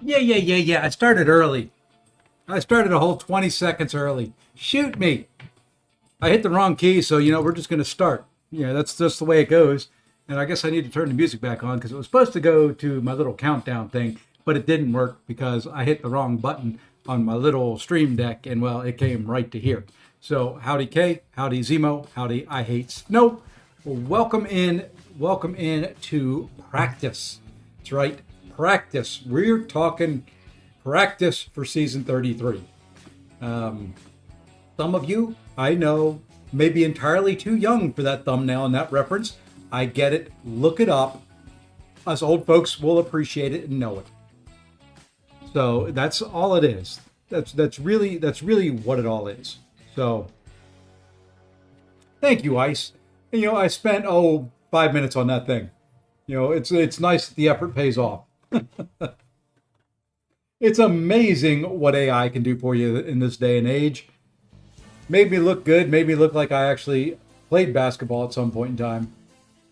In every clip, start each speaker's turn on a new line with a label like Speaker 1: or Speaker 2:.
Speaker 1: Yeah. I started early. I started a whole 20 seconds early. Shoot me. I hit the wrong key, so we're just going to start. That's just the way it goes. And I guess I need to turn the music back on because it was supposed to go to my little countdown thing, but it didn't work because I hit the wrong button on my little stream deck, and well, it came right to here. So howdy K, howdy Zemo, howdy I hate snow. Welcome in to practice. That's right, practice. We're talking practice for season 33. Some of you, I know, may be entirely too young for that thumbnail and that reference. I get it. Look it up. Us old folks will appreciate it and know it. So that's all it is. That's really what it all is. So thank you, Ice. And, I spent 5 minutes on that thing. It's nice that the effort pays off. It's amazing what AI can do for you in this day and age. Made me look good, made me look like I actually played basketball at some point in time.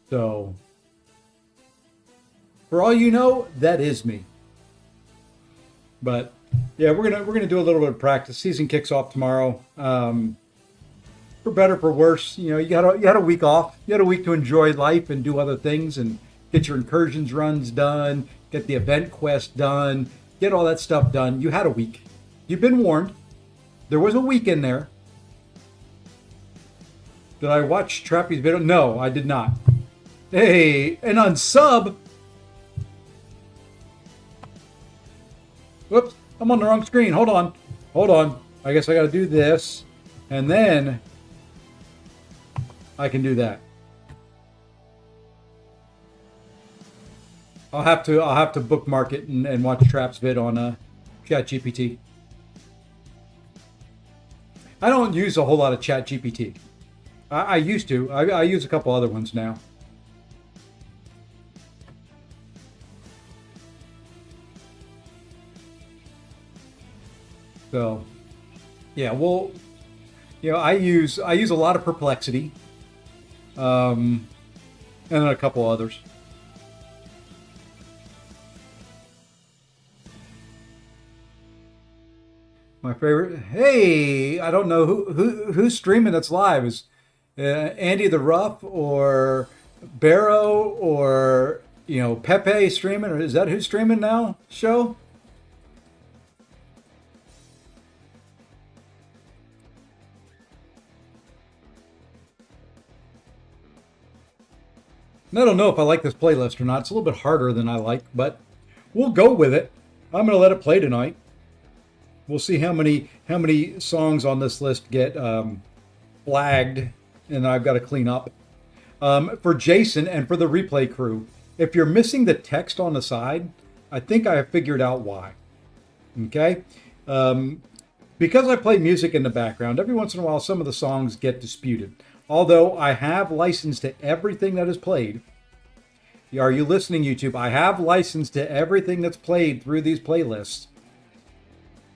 Speaker 1: So, for all you know, that is me. But yeah, we're gonna do a little bit of practice. Season kicks off tomorrow. For better, for worse, you had a week off. You had a week to enjoy life and do other things and get your incursions runs done, get the event quest done, get all that stuff done. You had a week. You've been warned. There was a week in there. Did I watch Trappy's video? No, I did not. Hey, and unsub. Whoops, I'm on the wrong screen. Hold on. I guess I got to do this, and then I can do that. I'll have to bookmark it and watch Trap's vid on ChatGPT. I don't use a whole lot of ChatGPT. I used to. I use a couple other ones now. So, yeah. Well, I use a lot of Perplexity, and then a couple others. My favorite. Hey, I don't know who's streaming that's live. Is Andy the Rough or Barrow or Pepe streaming, or is that who's streaming now? Show. And I don't know if I like this playlist or not. It's a little bit harder than I like, but we'll go with it. I'm gonna let it play tonight. We'll see how many songs on this list get flagged, and I've got to clean up. For Jason and for the replay crew, if you're missing the text on the side, I think I have figured out why. Okay? Because I play music in the background, every once in a while some of the songs get disputed. Although I have license to everything that is played. Are you listening, YouTube? I have license to everything that's played through these playlists.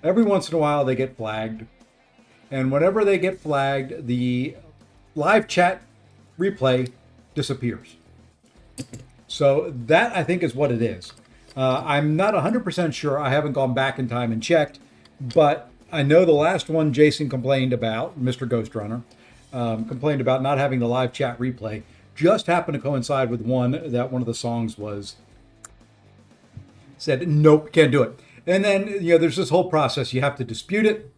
Speaker 1: Every once in a while they get flagged. And whenever they get flagged, the live chat replay disappears. So that, I think, is what it is. I'm not 100% sure. I haven't gone back in time and checked. But I know the last one Jason complained about, Mr. Ghost Runner, complained about not having the live chat replay. Just happened to coincide with one of the songs said, nope, can't do it. And then, there's this whole process. You have to dispute it.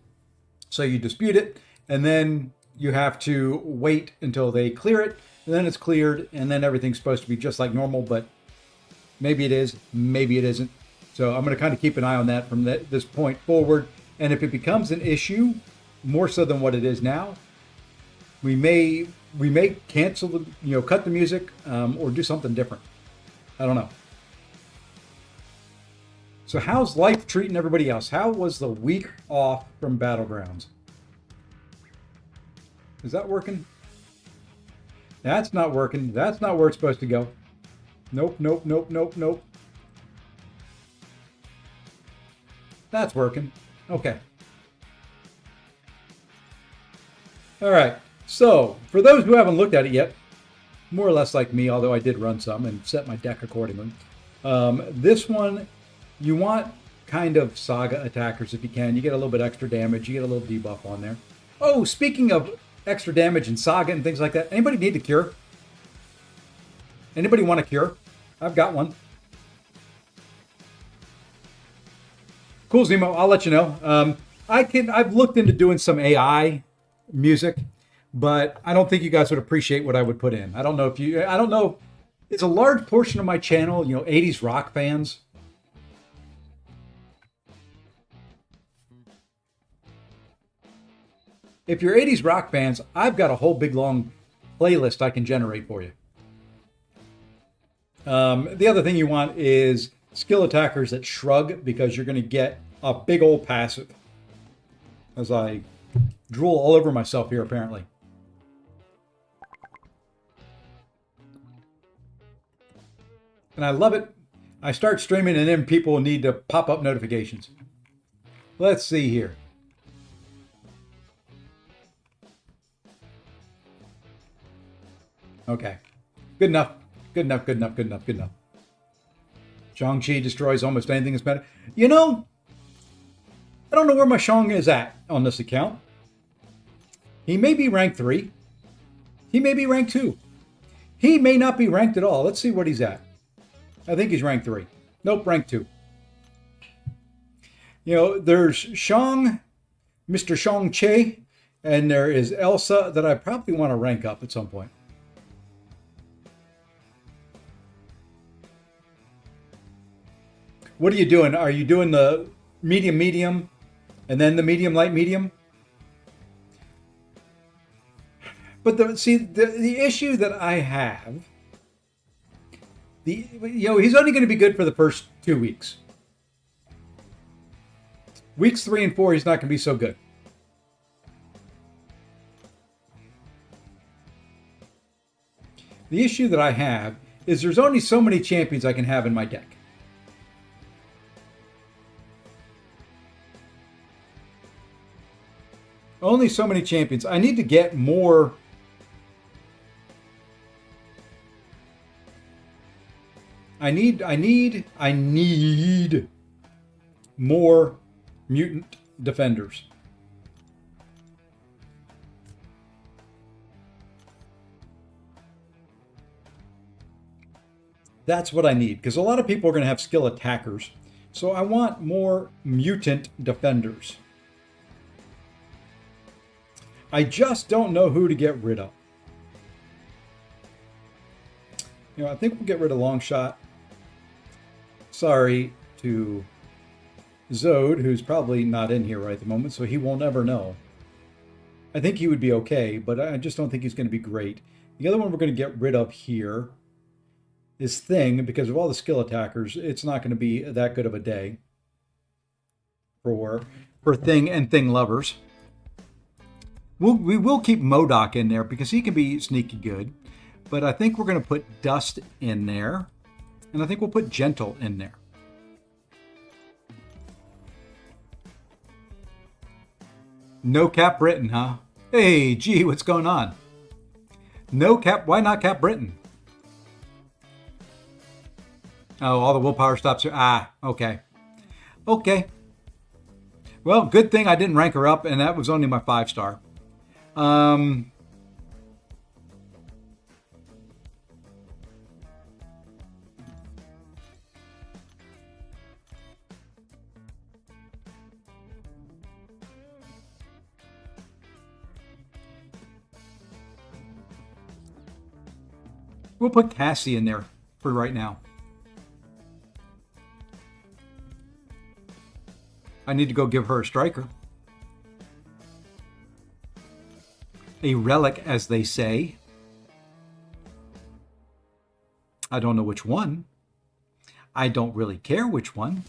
Speaker 1: So you dispute it, and then you have to wait until they clear it, and then it's cleared, and then everything's supposed to be just like normal, but maybe it is, maybe it isn't. So I'm going to kind of keep an eye on that from this point forward. And if it becomes an issue, more so than what it is now, we may cancel cut the music, or do something different. I don't know. So how's life treating everybody else? How was the week off from Battlegrounds? Is that working? That's not working. That's not where it's supposed to go. Nope. That's working. Okay. All right. So for those who haven't looked at it yet, more or less like me, although I did run some and set my deck accordingly. This one, you want kind of Saga attackers if you can. You get a little bit extra damage. You get a little debuff on there. Oh, speaking of extra damage and Saga and things like that, anybody need a cure? Anybody want a cure? I've got one. Cool, Zemo. I'll let you know. I've looked into doing some AI music, but I don't think you guys would appreciate what I would put in. I don't know. It's a large portion of my channel, 80s rock fans. If you're 80s rock fans, I've got a whole big long playlist I can generate for you. The other thing you want is skill attackers that shrug, because you're going to get a big old passive. As I drool all over myself here, apparently. And I love it. I start streaming and then people need to pop up notifications. Let's see here. Okay. Good enough. Good enough, good enough, good enough, good enough. Shang-Chi destroys almost anything that's better. I don't know where my Shang is at on this account. He may be rank 3. He may be rank 2. He may not be ranked at all. Let's see what he's at. I think he's rank 3. Nope, rank 2. There's Shang, Mr. Shang-Chi, and there is Elsa that I probably want to rank up at some point. What are you doing? Are you doing the medium, and then the medium, light, medium? But the issue that I have, he's only going to be good for the first 2 weeks. Weeks 3 and 4, he's not going to be so good. The issue that I have is there's only so many champions I can have in my deck. Only so many champions. I need to get more. I need more mutant defenders. That's what I need, because a lot of people are going to have skill attackers. So I want more mutant defenders. I just don't know who to get rid of. I think we'll get rid of Longshot. Sorry to Zode, who's probably not in here right at the moment, so he will never know. I think he would be okay, but I just don't think he's going to be great. The other one we're going to get rid of here is Thing, because of all the skill attackers, it's not going to be that good of a day for Thing and Thing lovers. We will keep MODOK in there because he can be sneaky good. But I think we're going to put Dust in there. And I think we'll put Gentle in there. No Cap Britain, huh? Hey, gee, what's going on? No Cap, why not Cap Britain? Oh, all the willpower stops are, okay. Okay. Well, good thing I didn't rank her up, and that was only my 5-star. We'll put Cassie in there for right now. I need to go give her a striker. A relic, as they say. I don't know which one. I don't really care which one.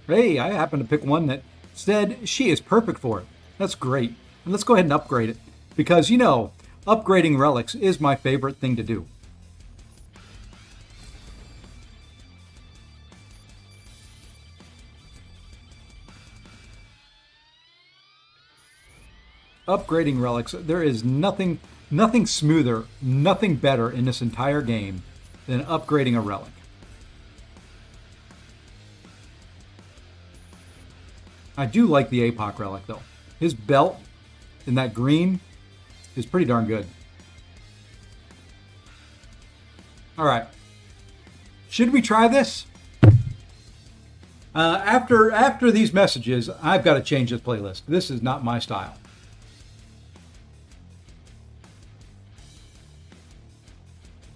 Speaker 1: Hey, I happen to pick one that said she is perfect for it. That's great. And let's go ahead and upgrade it. Because, upgrading relics is my favorite thing to do. Upgrading relics. There is nothing smoother, nothing better in this entire game than upgrading a relic. I do like the APOC relic though. His belt in that green is pretty darn good. All right. Should we try this? After these messages, I've got to change this playlist. This is not my style.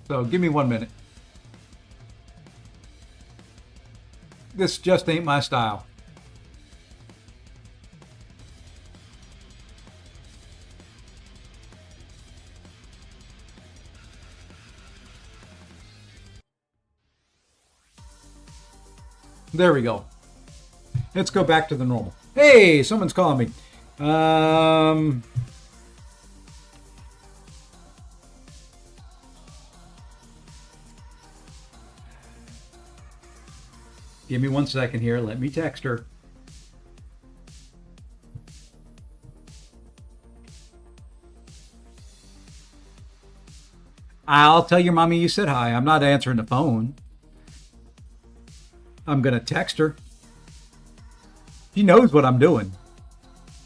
Speaker 1: So give me 1 minute. This just ain't my style. There we go. Let's go back to the normal. Hey, someone's calling me. Give me 1 second here. Let me text her. I'll tell your mommy you said hi. I'm not answering the phone. I'm going to text her. She knows what I'm doing.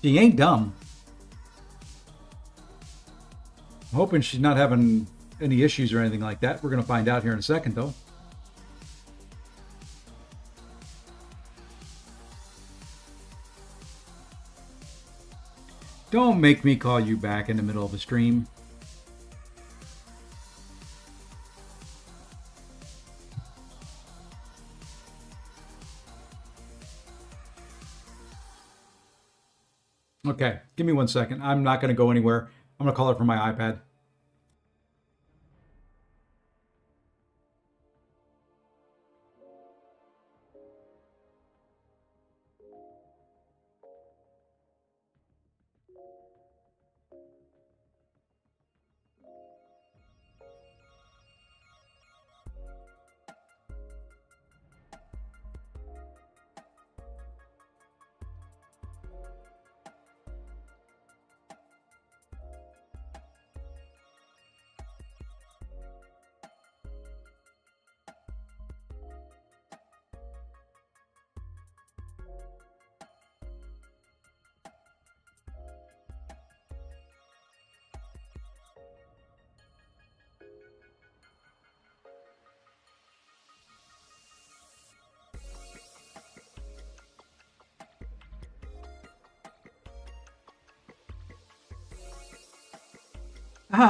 Speaker 1: She ain't dumb. I'm hoping she's not having any issues or anything like that. We're going to find out here in a second, though. Don't make me call you back in the middle of a stream. Okay, give me 1 second. I'm not going to go anywhere. I'm going to call her from my iPad.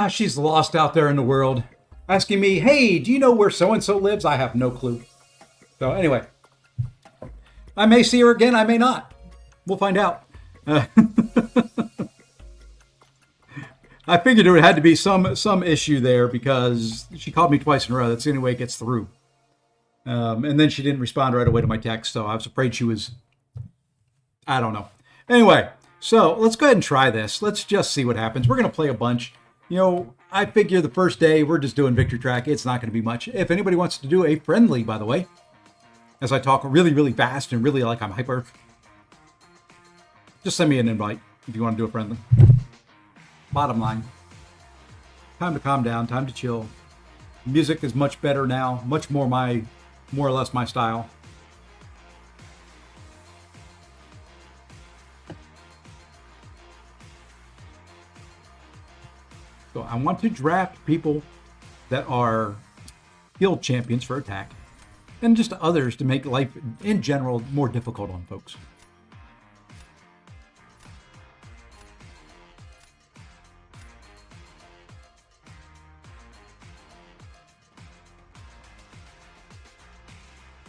Speaker 1: She's lost out there in the world. Asking me, hey, do you know where so-and-so lives? I have no clue. So anyway, I may see her again. I may not. We'll find out. I figured there had to be some issue there because she called me twice in a row. That's the only way it gets through. And then she didn't respond right away to my text. So I was afraid she was, I don't know. Anyway, so let's go ahead and try this. Let's just see what happens. We're going to play a bunch. You know, I figure the first day we're just doing victory track. It's not going to be much. If anybody wants to do a friendly, by the way, as I talk really, really fast and really like I'm hyper, just send me an invite if you want to do a friendly. Bottom line, time to calm down, time to chill. Music is much better now, much more or less my style. So I want to draft people that are guild champions for attack, and just others to make life in general more difficult on folks.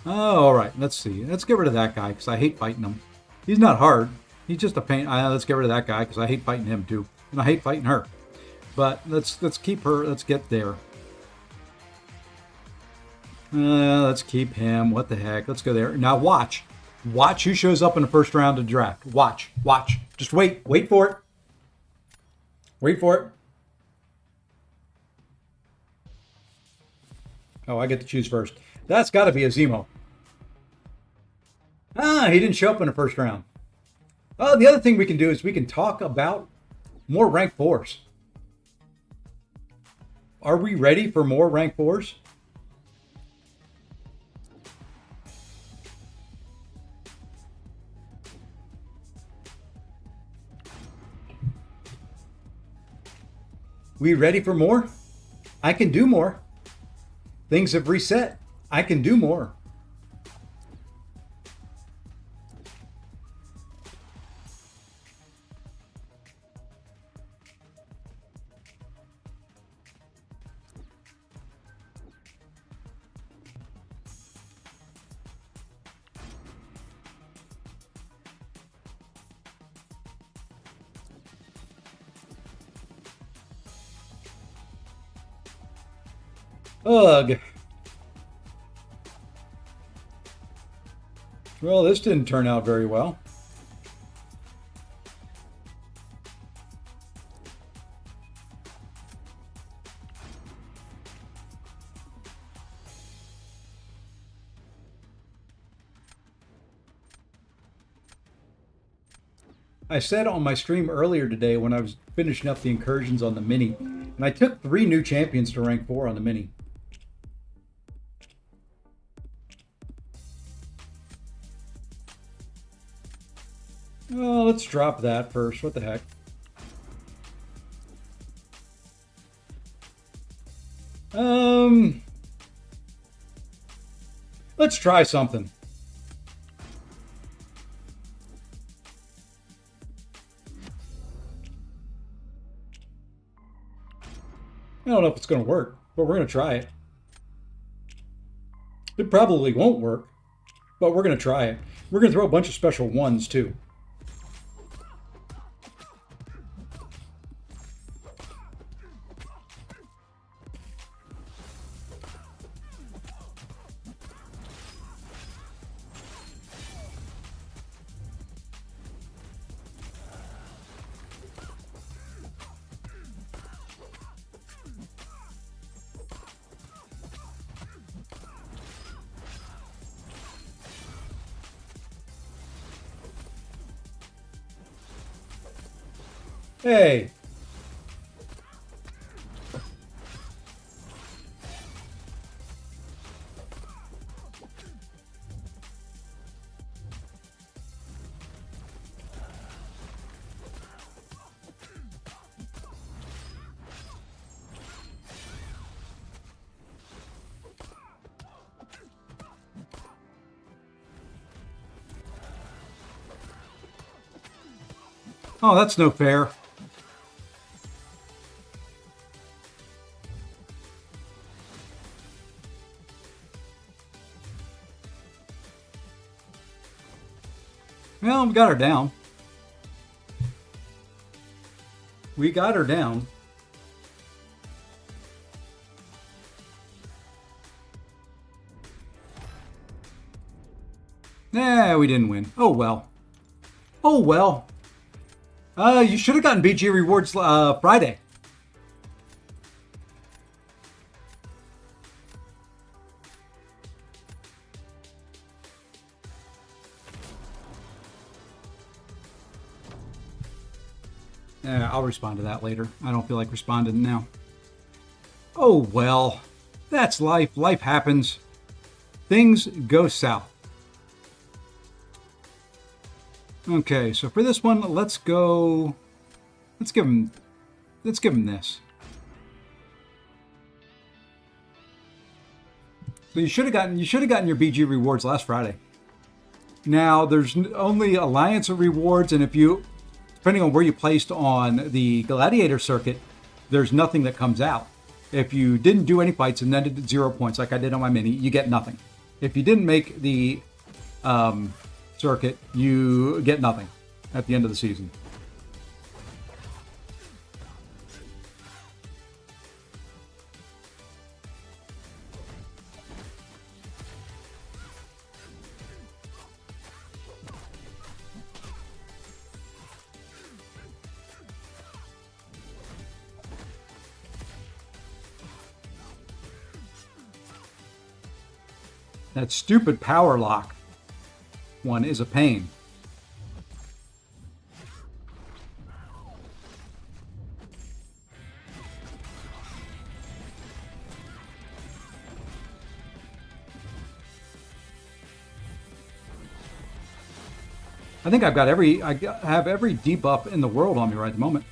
Speaker 1: Oh, all right, let's see. Let's get rid of that guy because I hate fighting him. He's not hard. He's just a pain. Let's get rid of that guy because I hate fighting him too, and I hate fighting her. But let's keep her. Let's get there. Let's keep him. What the heck? Let's go there. Now watch. Watch who shows up in the first round of draft. Watch. Watch. Just wait. Wait for it. Wait for it. Oh, I get to choose first. That's got to be a Zemo. He didn't show up in the first round. Oh, the other thing we can do is we can talk about More rank 4s. Are we ready for more rank 4s? We ready for more? I can do more. Things have reset. I can do more. Ugh. Well, this didn't turn out very well. I said on my stream earlier today when I was finishing up the incursions on the mini, and I took 3 new champions to rank 4 on the mini. Oh, let's drop that first. What the heck? Let's try something. I don't know if it's going to work, but we're going to try it. It probably won't work, but we're going to try it. We're going to throw a bunch of special ones, too. Hey. Oh, that's no fair. Well, we got her down. We got her down. Nah, we didn't win. Oh, well. Oh, well. You should have gotten BG rewards Friday. I'll respond to that later. I don't feel like responding now. Oh, well. That's life. Life happens. Things go south. Okay, so for this one, let's go. Let's give him this. So you should have gotten your BG rewards last Friday. Now there's only Alliance rewards, and if you, depending on where you placed on the Gladiator circuit, there's nothing that comes out. If you didn't do any fights and then did 0 points, like I did on my mini, you get nothing. If you didn't make the circuit, you get nothing at the end of the season. That stupid power lock one is a pain. I think I have every debuff in the world on me right at the moment.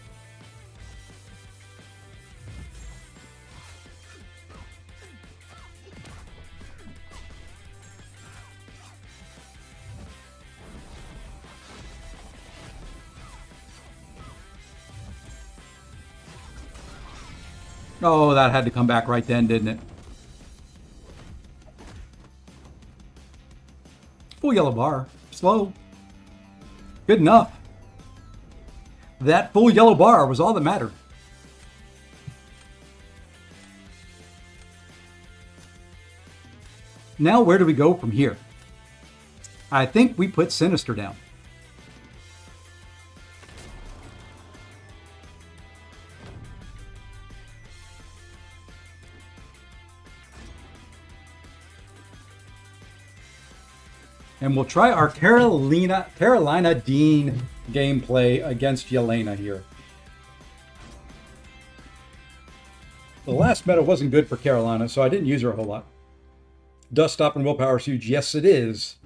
Speaker 1: Oh, that had to come back right then, didn't it? Full yellow bar. Slow. Good enough. That full yellow bar was all that mattered. Now, where do we go from here? I think we put Sinister down. And we'll try our Carolina Dean gameplay against Yelena here. The last meta wasn't good for Carolina, so I didn't use her a whole lot. Dust Stop and Willpower is huge. Yes, it is.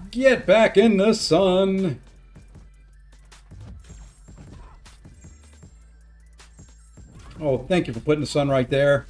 Speaker 1: Get back in the sun. Oh, thank you for putting the sun right there.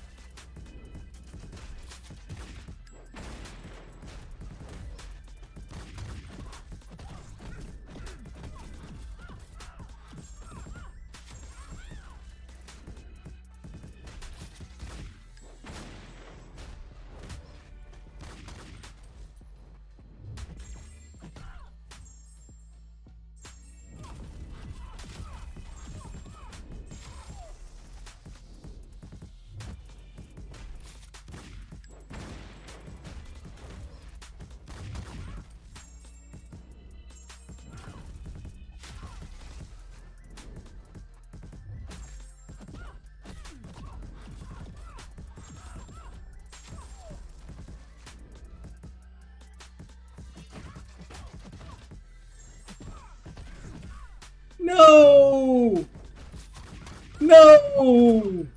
Speaker 1: No! No!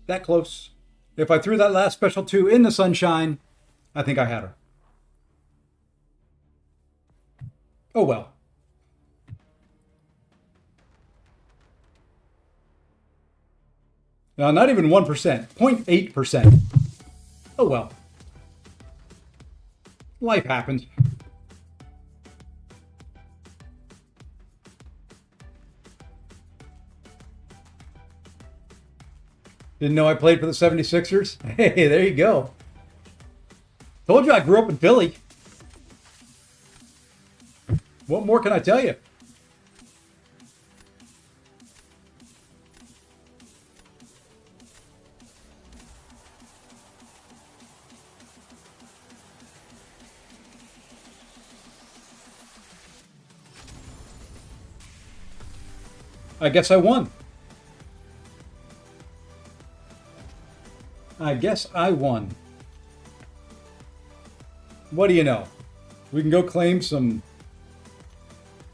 Speaker 1: That close. If I threw that last special 2 in the sunshine, I think I had her. Oh well. Now, not even 1%, 0.8%. Oh well. Life happens. Didn't know I played for the 76ers? Hey, there you go. Told you I grew up in Philly. What more can I tell you? I guess I won. I guess I won. What do you know? We can go claim some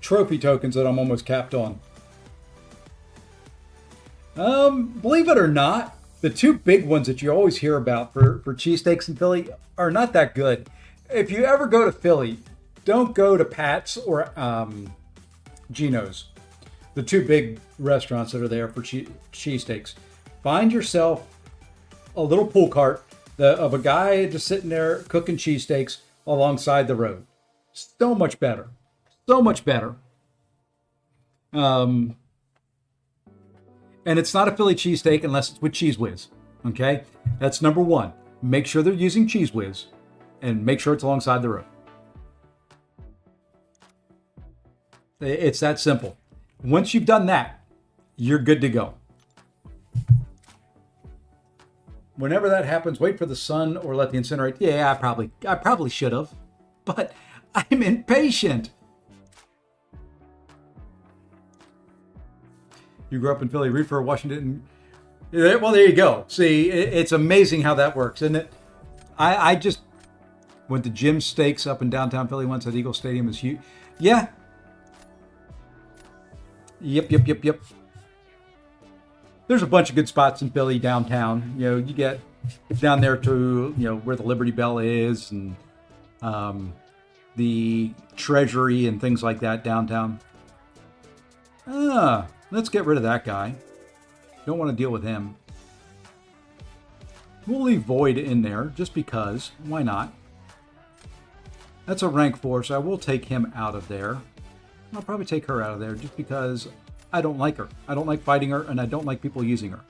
Speaker 1: trophy tokens that I'm almost capped on. Believe it or not, the 2 big ones that you always hear about for cheesesteaks in Philly are not that good. If you ever go to Philly, don't go to Pat's or Gino's. The 2 big restaurants that are there for cheesesteaks. Find yourself a little pool cart of a guy just sitting there cooking cheesesteaks alongside the road. So much better. So much better. And it's not a Philly cheesesteak unless it's with Cheese Whiz. Okay? That's number 1. Make sure they're using Cheese Whiz. And make sure it's alongside the road. It's that simple. Once you've done that, you're good to go. Whenever that happens, wait for the sun or let the incinerate. Yeah, I probably should have, but I'm impatient. You grew up in Philly, root for Washington. Well, there you go. See, it's amazing how that works, isn't it? I just went to Jim's Steaks up in downtown Philly once at Eagle Stadium. Is huge. Yeah. Yep, yep, yep, yep. There's a bunch of good spots in Philly downtown. You know, you get down there to, you know, where the Liberty Bell is and the Treasury and things like that downtown. Let's get rid of that guy. Don't want to deal with him. We'll leave Void in there just because. Why not? That's a rank 4, so I will take him out of there. I'll probably take her out of there just because I don't like her. I don't like fighting her, and I don't like people using her.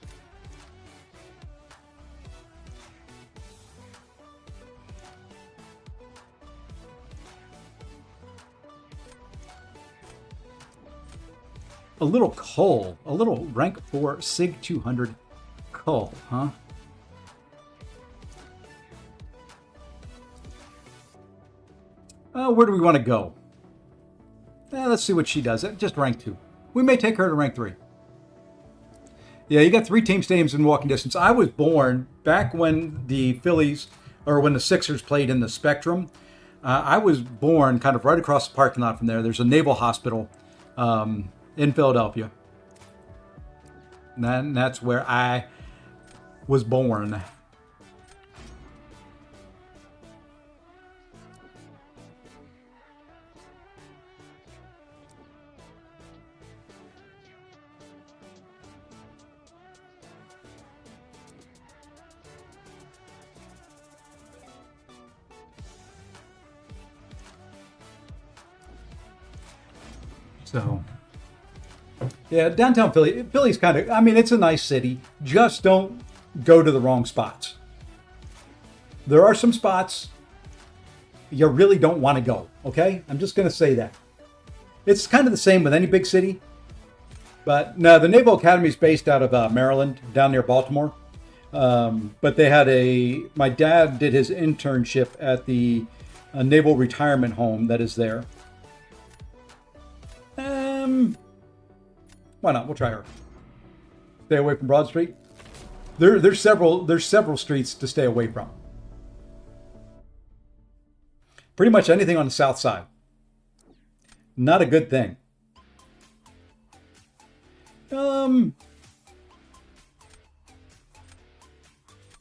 Speaker 1: A little Cull. A little rank 4 SIG 200 Cull, huh? Where do we want to go? Let's see what she does. Just rank 2. We may take her to rank 3. Yeah, you got 3 team stadiums in walking distance. I was born back when the Phillies, or when the Sixers played in the Spectrum. I was born kind of right across the parking lot from there. There's a naval hospital in Philadelphia. And that's where I was born. So, yeah, downtown Philly. Philly's kind of, I mean, it's a nice city. Just don't go to the wrong spots. There are some spots you really don't want to go, okay? I'm just going to say that. It's kind of the same with any big city. But no, the Naval Academy is based out of Maryland, down near Baltimore. But they had my dad did his internship at the Naval Retirement Home that is there. Why not? We'll try her. Stay away from Broad Street. There's several streets to stay away from. Pretty much anything on the south side. Not a good thing.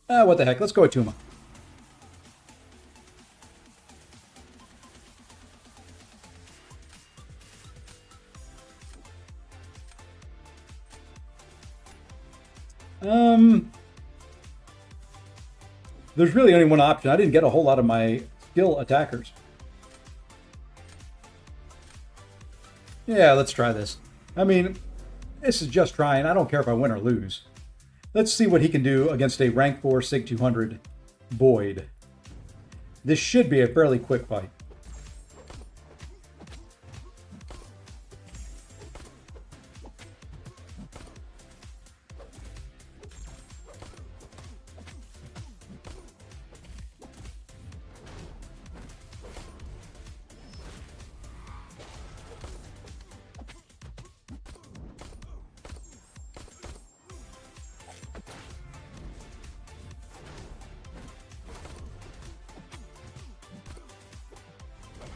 Speaker 1: What the heck? Let's go with Tuma. There's really only one option. I didn't get a whole lot of my skill attackers. Yeah, let's try this. I mean, this is just trying. I don't care if I win or lose. Let's see what he can do against a rank 4 SIG 200 Void. This should be a fairly quick fight.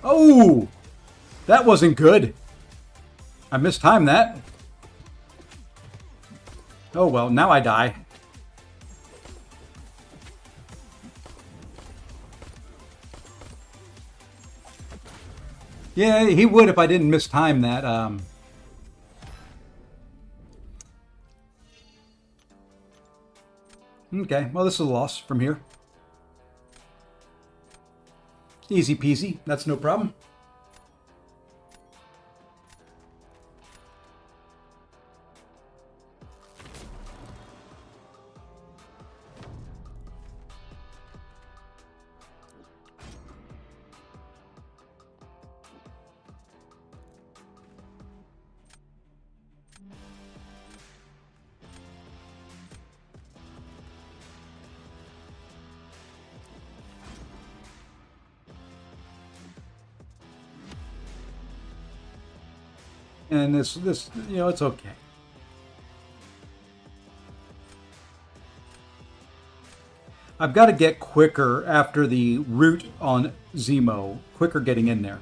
Speaker 1: Oh, that wasn't good. I mistimed that. Oh well, now I die. Yeah, he would if I didn't mistime that. Okay, well, this is a loss from here. Easy peasy, that's no problem. And this, you know, it's okay. I've got to get quicker after the route on Zemo. Quicker getting in there.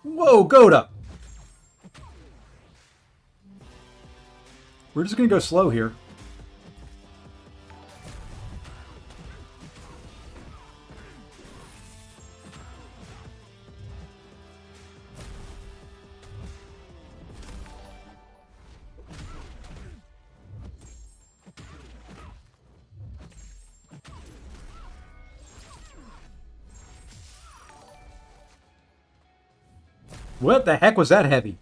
Speaker 1: Whoa, Goda! We're just going to go slow here. What the heck was that heavy?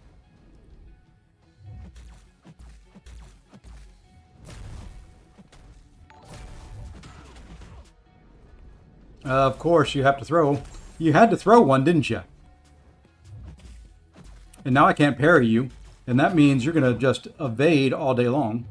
Speaker 1: Of course, you have to throw. You had to throw one, didn't you? And now I can't parry you. And that means you're going to just evade all day long.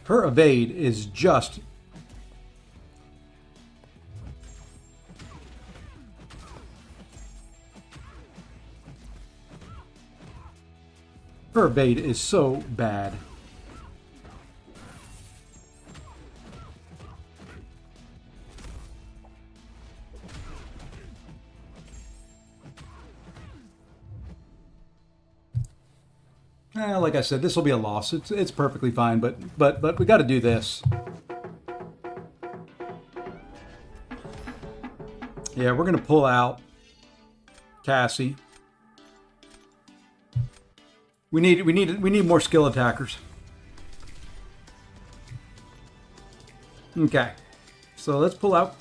Speaker 1: Her evade is just... Her evade is so bad. Like I said, this will be a loss. It's perfectly fine, but we got to do this. Yeah, we're gonna pull out Cassie. We need more skill attackers. Okay, so let's pull out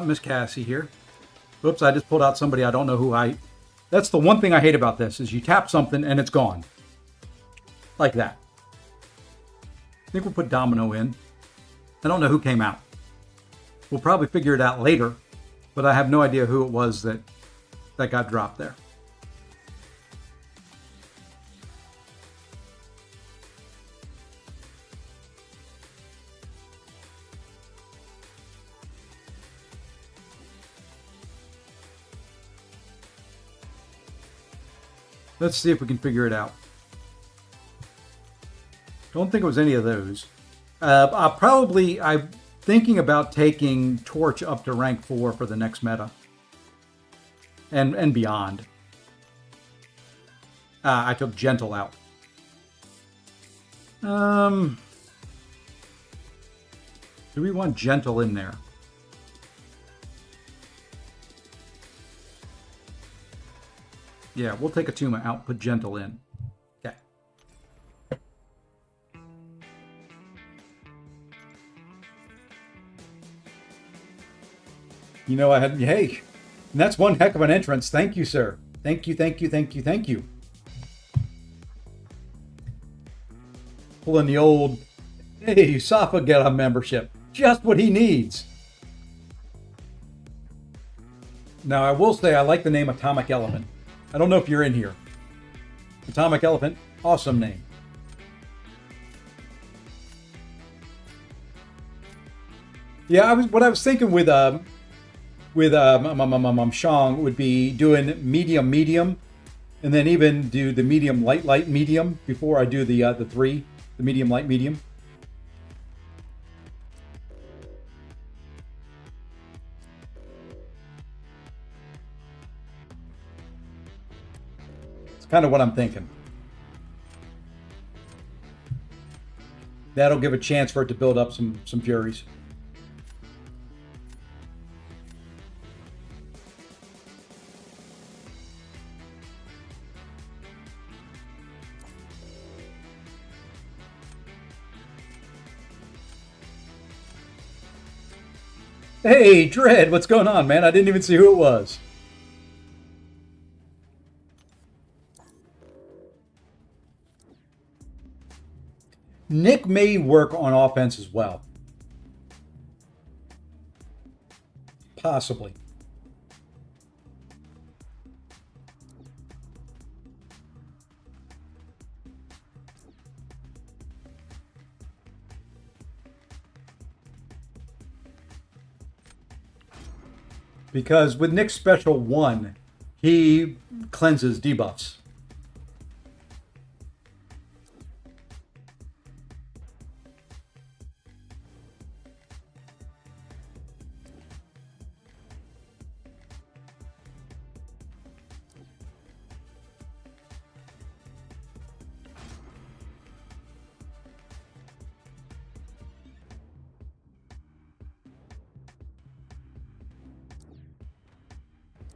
Speaker 1: Miss Cassie here. Oops, I just pulled out somebody I don't know who I. That's the one thing I hate about this is you tap something and it's gone. Like that. I think we'll put Domino in. I don't know who came out. We'll probably figure it out later, but I have no idea who it was that got dropped there. Let's see if we can figure it out. Don't think it was any of those. I'm thinking about taking Torch up to rank 4 for the next meta. And beyond. I took Gentle out. Do we want Gentle in there? Yeah, we'll take Atuma out, put Gentle in. Okay. You know, hey, and that's one heck of an entrance. Thank you, sir. Thank you, thank you, thank you, thank you. Pulling the old, hey, Safa get a membership. Just what he needs. Now, I will say I like the name Atomic Elephant. I don't know if you're in here. Atomic Elephant, awesome name. Yeah, what I was thinking with Shang would be doing medium, and then even do the medium light medium before I do the medium light medium. Kind of what I'm thinking. That'll give a chance for it to build up some furies. Hey, Dread, what's going on, man? I didn't even see who it was. Nick may work on offense as well. Possibly. Because with Nick's special 1, he cleanses debuffs.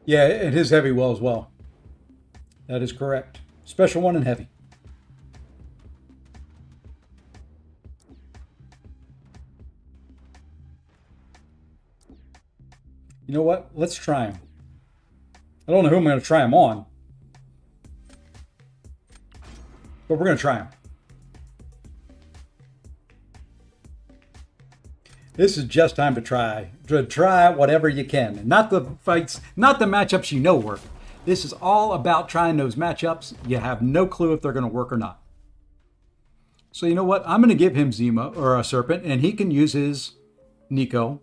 Speaker 1: Yeah, and his heavy will as well. That is correct. Special 1 and heavy. You know what? Let's try him. I don't know who I'm going to try him on, but we're going to try him. This is just time to try. To try whatever you can. Not the fights, not the matchups you know work. This is all about trying those matchups. You have no clue if they're going to work or not. So you know what? I'm going to give him Zima or a Serpent, and he can use his Nico.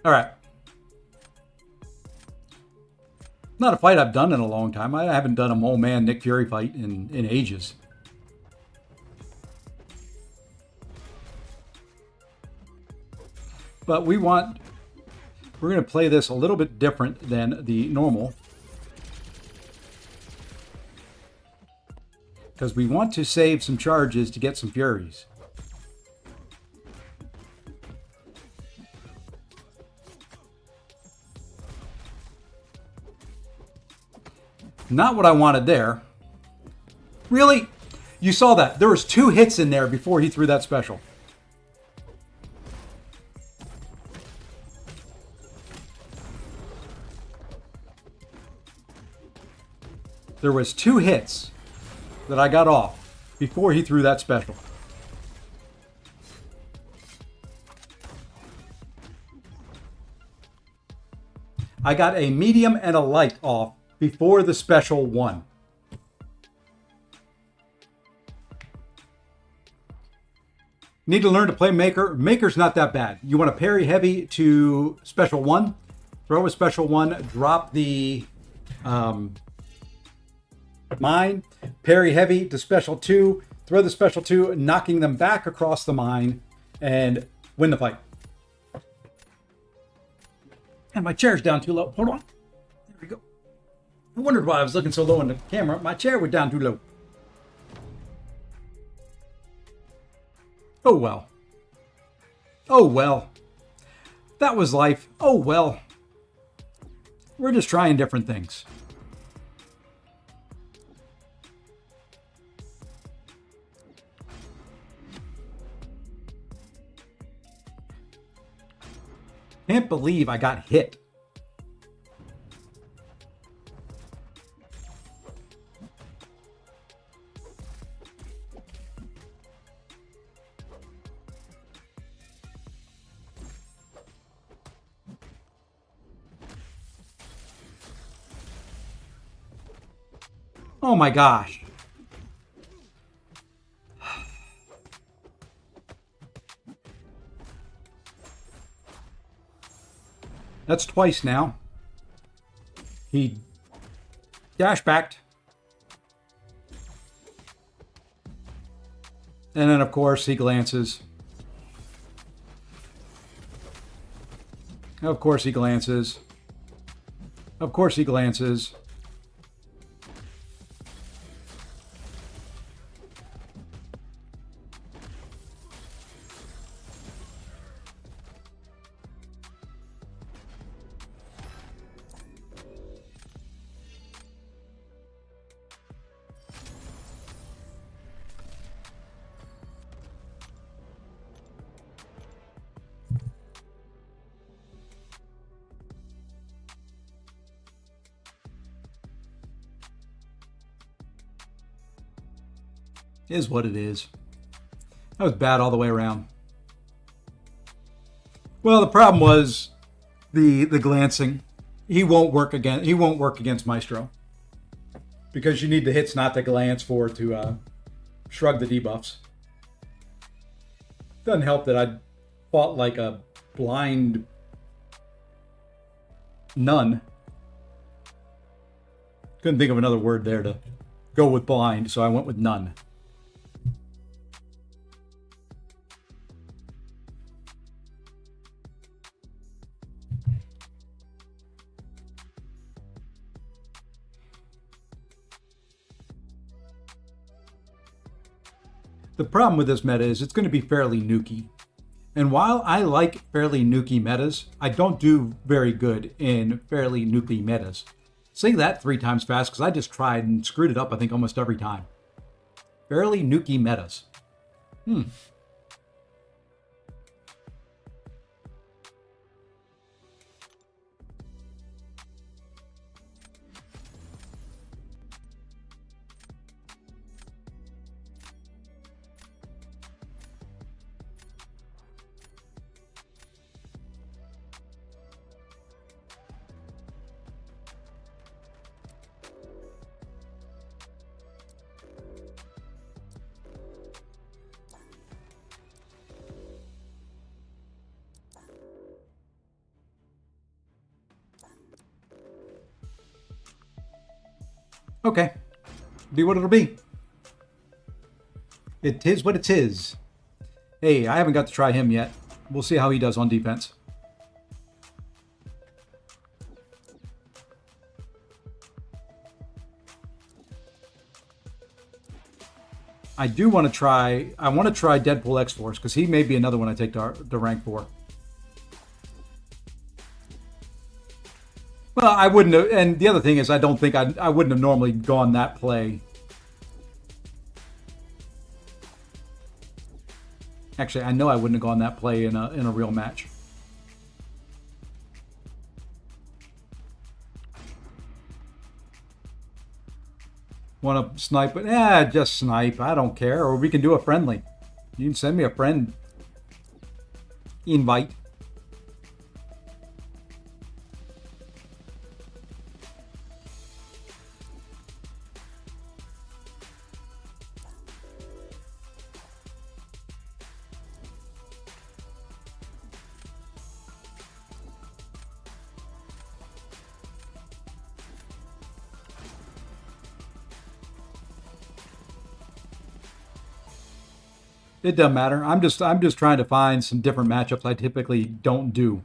Speaker 1: All right. Not a fight I've done in a long time. I haven't done a Mole Man Nick Fury fight in ages. But we're going to play this a little bit different than the normal. Because we want to save some charges to get some Furies. Not what I wanted there. Really? You saw that. There was 2 hits in there before he threw that special. There was 2 hits that I got off before he threw that special. I got a medium and a light off before the special 1. Need to learn to play Maker. Maker's not that bad. You want to parry heavy to special 1, throw a special 1, drop the mine, parry heavy to special 2, throw the special 2, knocking them back across the mine, and win the fight. And my chair's down too low. Hold on. There we go. I wondered why I was looking so low in the camera. My chair was down too low. Oh well. Oh well. That was life. Oh well. We're just trying different things. Can't believe I got hit. Oh my gosh. That's twice now. He dash backed. And then, of course, he glances. Of course he glances. Of course he glances. Is what it is. That was bad all the way around. Well, the problem was the glancing. He won't work against Maestro because you need the hits not to glance for to shrug the debuffs. Doesn't help that I fought like a blind nun. Couldn't think of another word there to go with blind, so I went with none. The problem with this meta is it's going to be fairly nuky. And while I like fairly nuky metas, I don't do very good in fairly nuky metas. Say that 3 times fast because I just tried and screwed it up, I think, almost every time. Fairly nuky metas. Okay. Be what it'll be. It is what it is. Hey, I haven't got to try him yet. We'll see how he does on defense. I want to try Deadpool X-Force because he may be another one I take to rank 4. Well, I wouldn't have, and the other thing is I don't think I wouldn't have normally gone that play. Actually, I know I wouldn't have gone that play in a real match. Want to snipe it? Yeah, just snipe. I don't care. Or we can do a friendly. You can send me a friend invite. It doesn't matter. I'm just trying to find some different matchups I typically don't do.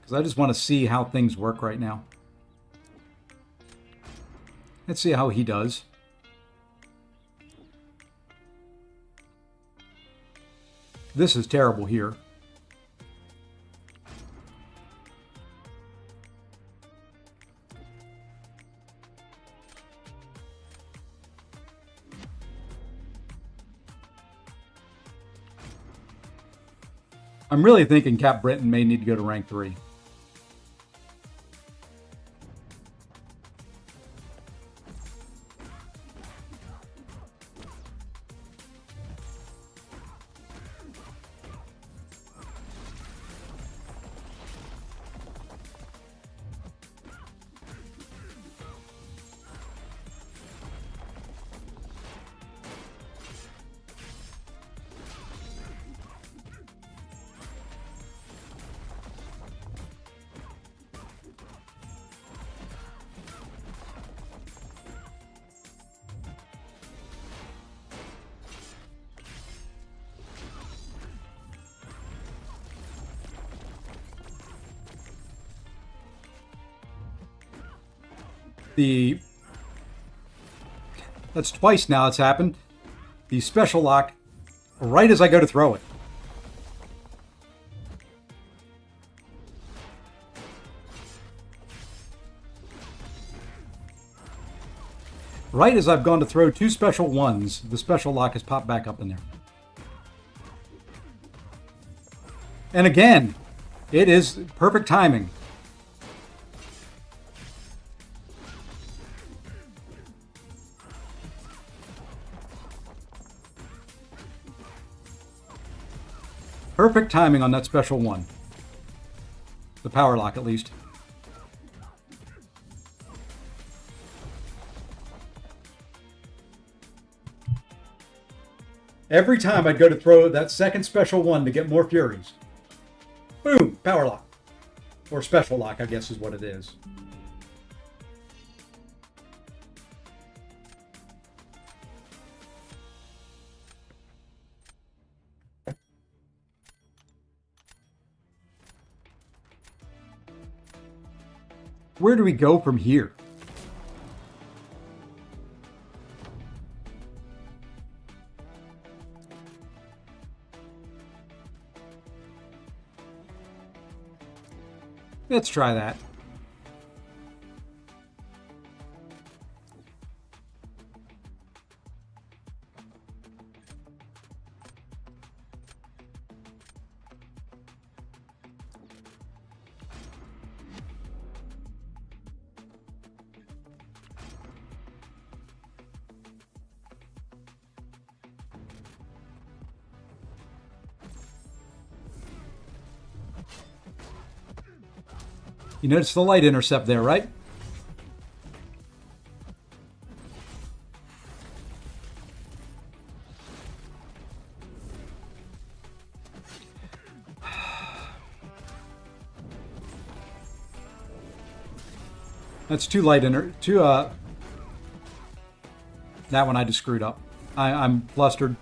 Speaker 1: Because I just want to see how things work right now. Let's see how he does. This is terrible here. I'm really thinking Cap Britton may need to go to rank 3. That's twice now it's happened. The special lock right as I go to throw it. Right as I've gone to throw 2 special ones, the special lock has popped back up in there. And again, It is perfect timing. Perfect timing on that special one. The power lock, at least. Every time I'd go to throw that second special one to get more Furies. Boom! Power lock. Or special lock, I guess is what it is. Where do we go from here? Let's try that. You notice the light intercept there, right? That's too light that one I just screwed up. I'm flustered.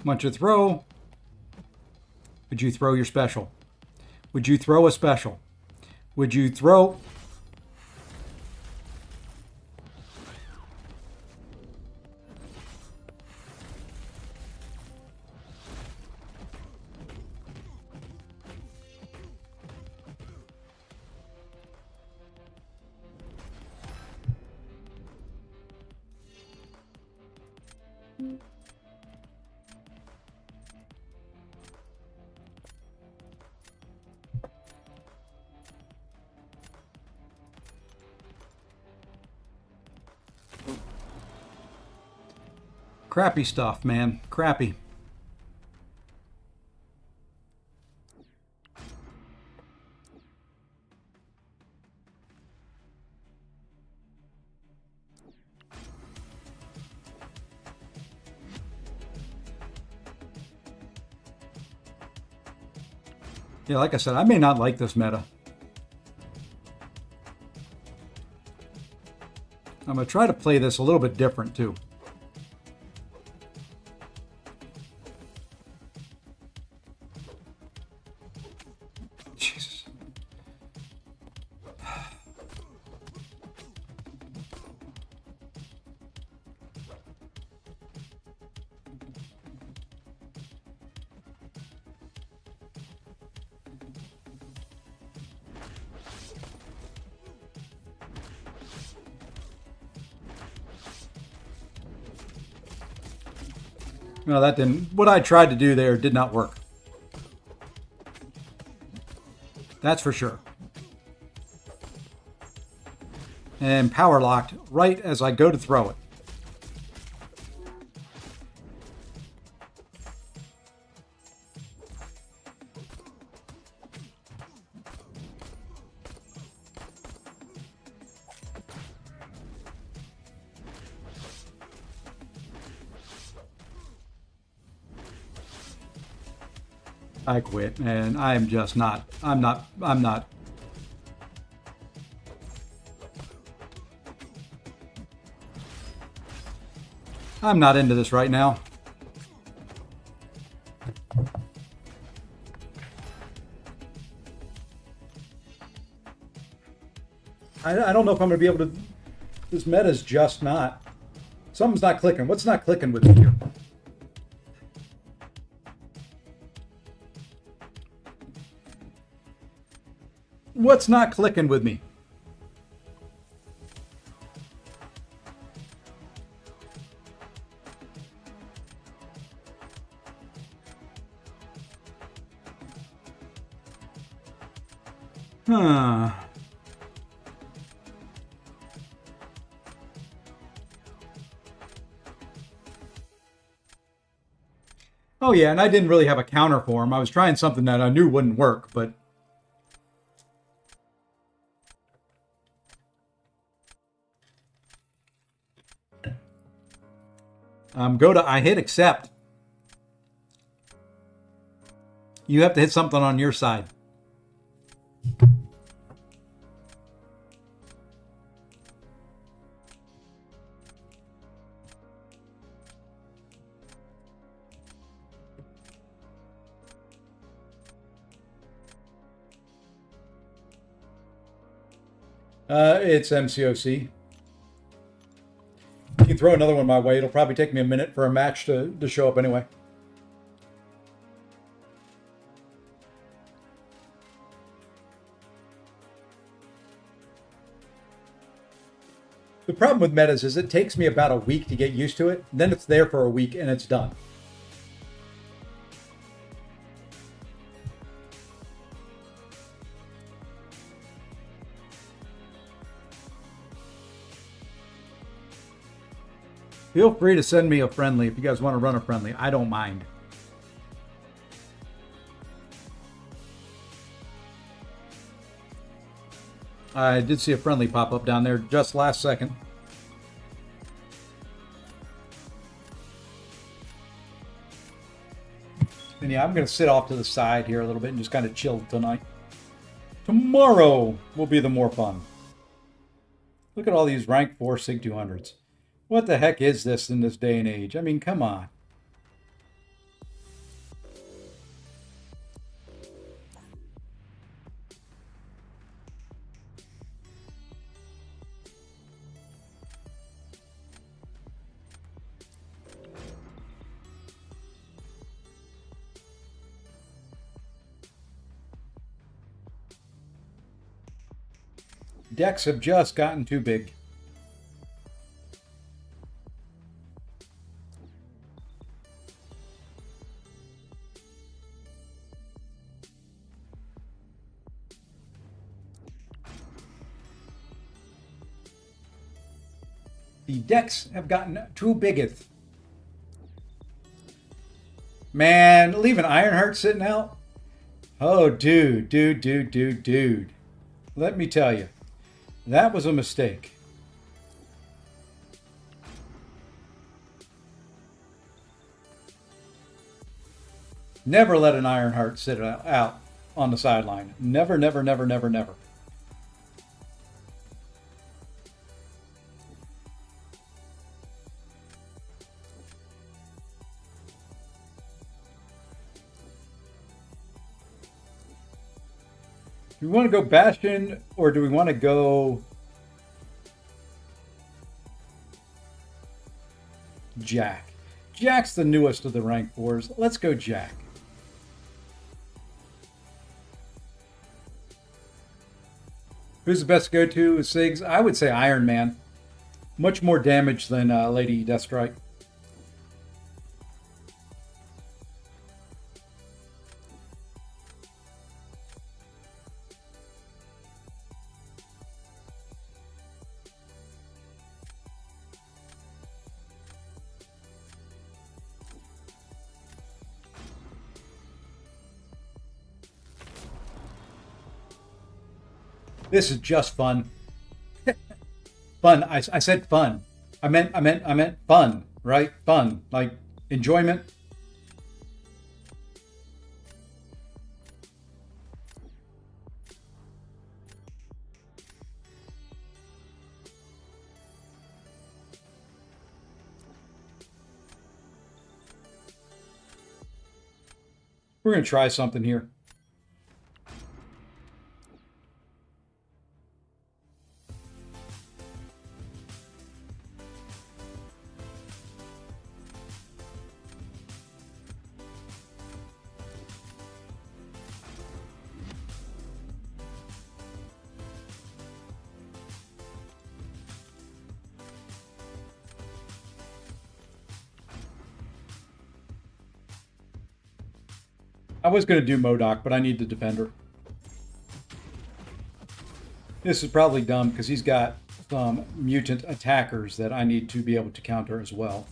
Speaker 1: Want you to throw? Would you throw your special? Would you throw a special? Would you throw? Crappy stuff, man. Crappy. Yeah, like I said, I may not like this meta. I'm going to try to play this a little bit different, too. Jesus. No, that didn't. What I tried to do there did not work. That's for sure. And power locked right as I go to throw it. I quit, and I'm just not. I'm not. I'm not. I'm not into this right now. I don't know if I'm going to be able to. This meta's just not. Something's not clicking. What's not clicking with me here? What's not clicking with me? Huh. Oh yeah, and I didn't really have a counter for him. I was trying something that I knew wouldn't work, but I hit accept. You have to hit something on your side. It's MCOC. You can throw another one my way. It'll probably take me a minute for a match to show up anyway. The problem with metas is it takes me about a week to get used to it. Then it's there for a week and it's done. Feel free to send me a friendly if you guys want to run a friendly. I don't mind. I did see a friendly pop up down there just last second. And yeah, I'm going to sit off to the side here a little bit and just kind of chill tonight. Tomorrow will be the more fun. Look at all these rank 4 SIG 200s. What the heck is this in this day and age? I mean, come on. Decks have just gotten too big. The decks have gotten too bigeth. Man, leaving Ironheart sitting out? Oh, dude. Let me tell you, that was a mistake. Never let an Ironheart sit out on the sideline. Never. Do we want to go Bastion or do we want to go Jack? Jack's the newest of the rank 4s. Let's go Jack. Who's the best go-to with SIGs? I would say Iron Man. Much more damage than Lady Deathstrike. This is just fun. Fun. I said fun. I meant fun, right? Fun. Like enjoyment. We're going to try something here. I was going to do MODOK, but I need the Defender. This is probably dumb because he's got some mutant attackers that I need to be able to counter as well.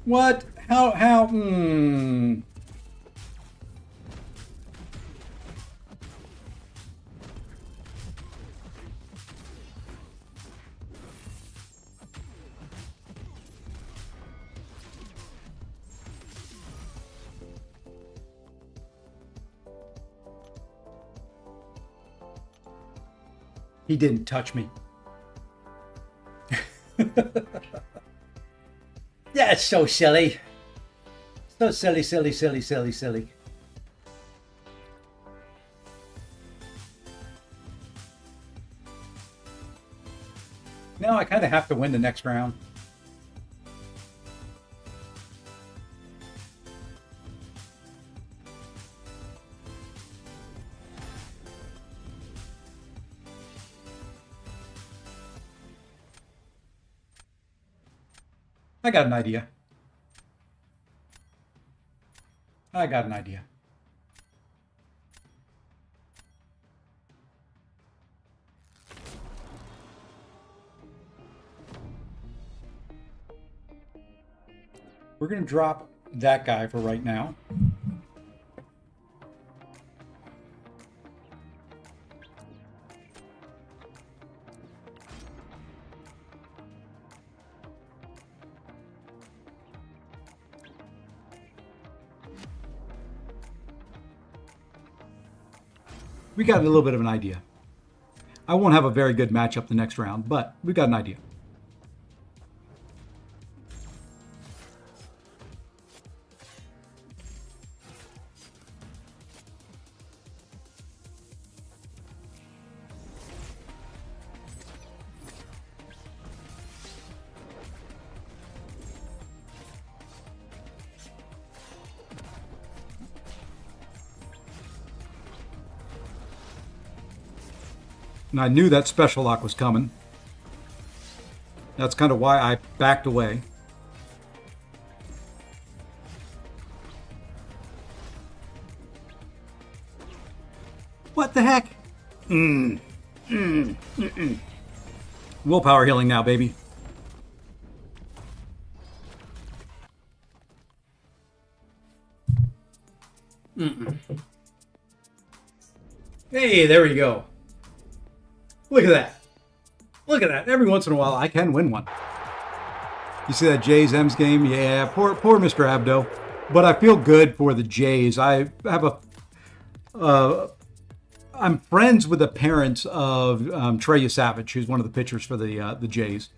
Speaker 1: What? How? He didn't touch me. That's so silly. So silly, silly, silly, silly, silly. Now I kind of have to win the next round. I got an idea. I got an idea. We're going to drop that guy for right now. We got a little bit of an idea. I won't have a very good matchup the next round, but we got an idea. And I knew that special lock was coming. That's kind of why I backed away. What the heck? Willpower healing now, baby. Hey, there we go. Look at that. Look at that. Every once in a while, I can win one. You see that Jays M's game? Yeah, poor Mr. Abdo. But I feel good for the Jays. I have I'm friends with the parents of Treya Savage, who's one of the pitchers for the Jays.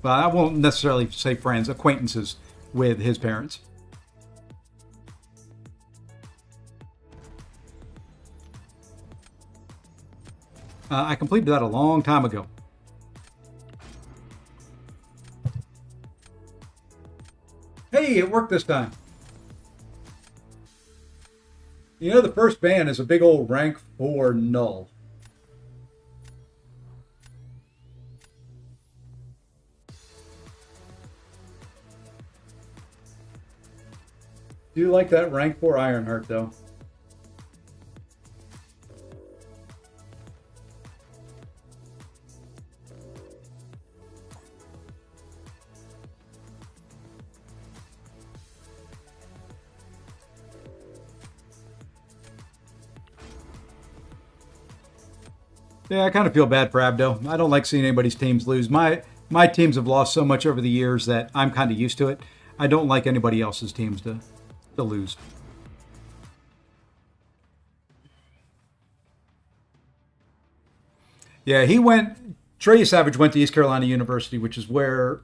Speaker 1: But I won't necessarily say friends, acquaintances with his parents. I completed that a long time ago. Hey, it worked this time. You know, the first ban is a big old rank 4 null. Do you like that rank 4 Ironheart, though? Yeah, I kind of feel bad for Abdo. I don't like seeing anybody's teams lose. My teams have lost so much over the years that I'm kind of used to it. I don't like anybody else's teams to lose. Yeah, he went. Trey Savage went to East Carolina University, which is where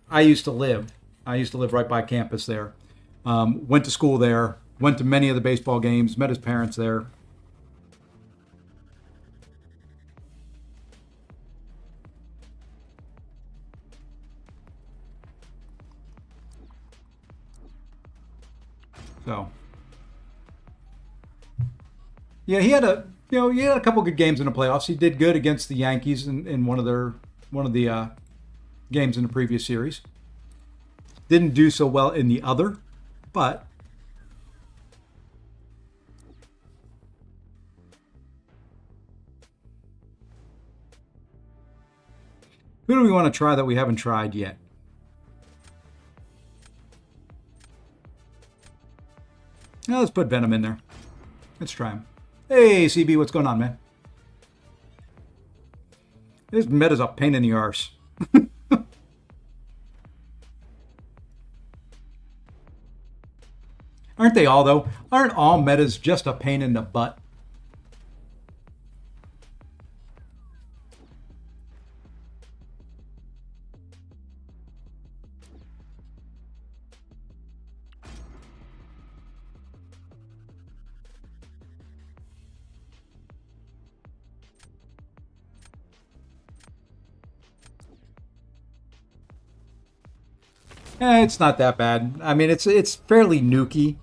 Speaker 1: I used to live. I used to live right by campus there. Went to school there. Went to many of the baseball games. Met his parents there. So yeah, he had a couple good games in the playoffs. He did good against the Yankees in one of the games in the previous series. Didn't do so well in the other, but who do we want to try that we haven't tried yet? Now let's put Venom in there. Let's try him. Hey, CB, what's going on, man? This meta's a pain in the arse. Aren't they all, though? Aren't all metas just a pain in the butt? It's not that bad. I mean, it's fairly nukey.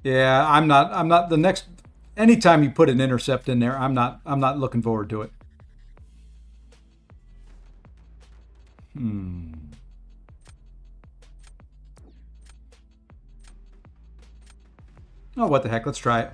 Speaker 1: Yeah, I'm not the next anytime you put an intercept in there, I'm not looking forward to it. Hmm. Oh, what the heck? Let's try it.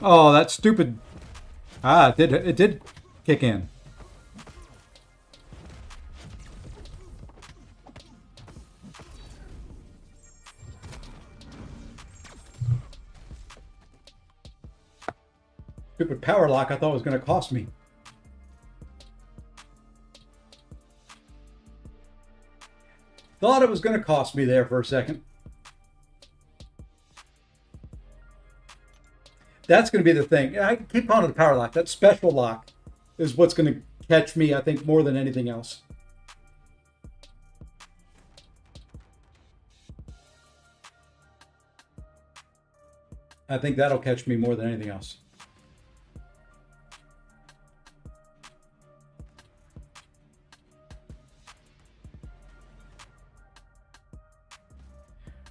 Speaker 1: Oh, that stupid. It did kick in. Stupid power lock I thought was going to cost me. Thought it was going to cost me there for a second. That's going to be the thing. I keep calling it the power lock. That special lock is what's going to catch me, I think, more than anything else. I think that'll catch me more than anything else.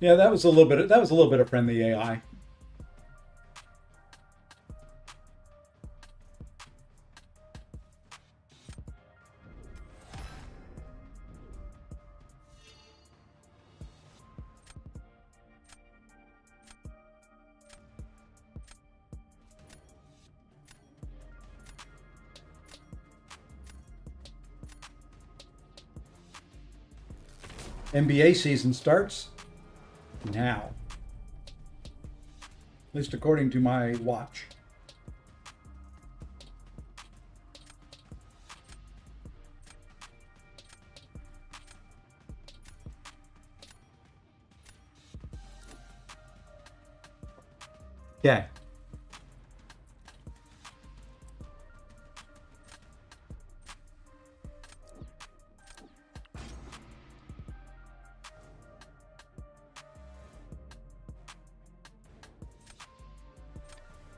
Speaker 1: Yeah, that was a little bit. That was a little bit of friendly AI. NBA season starts now. At least according to my watch. Okay.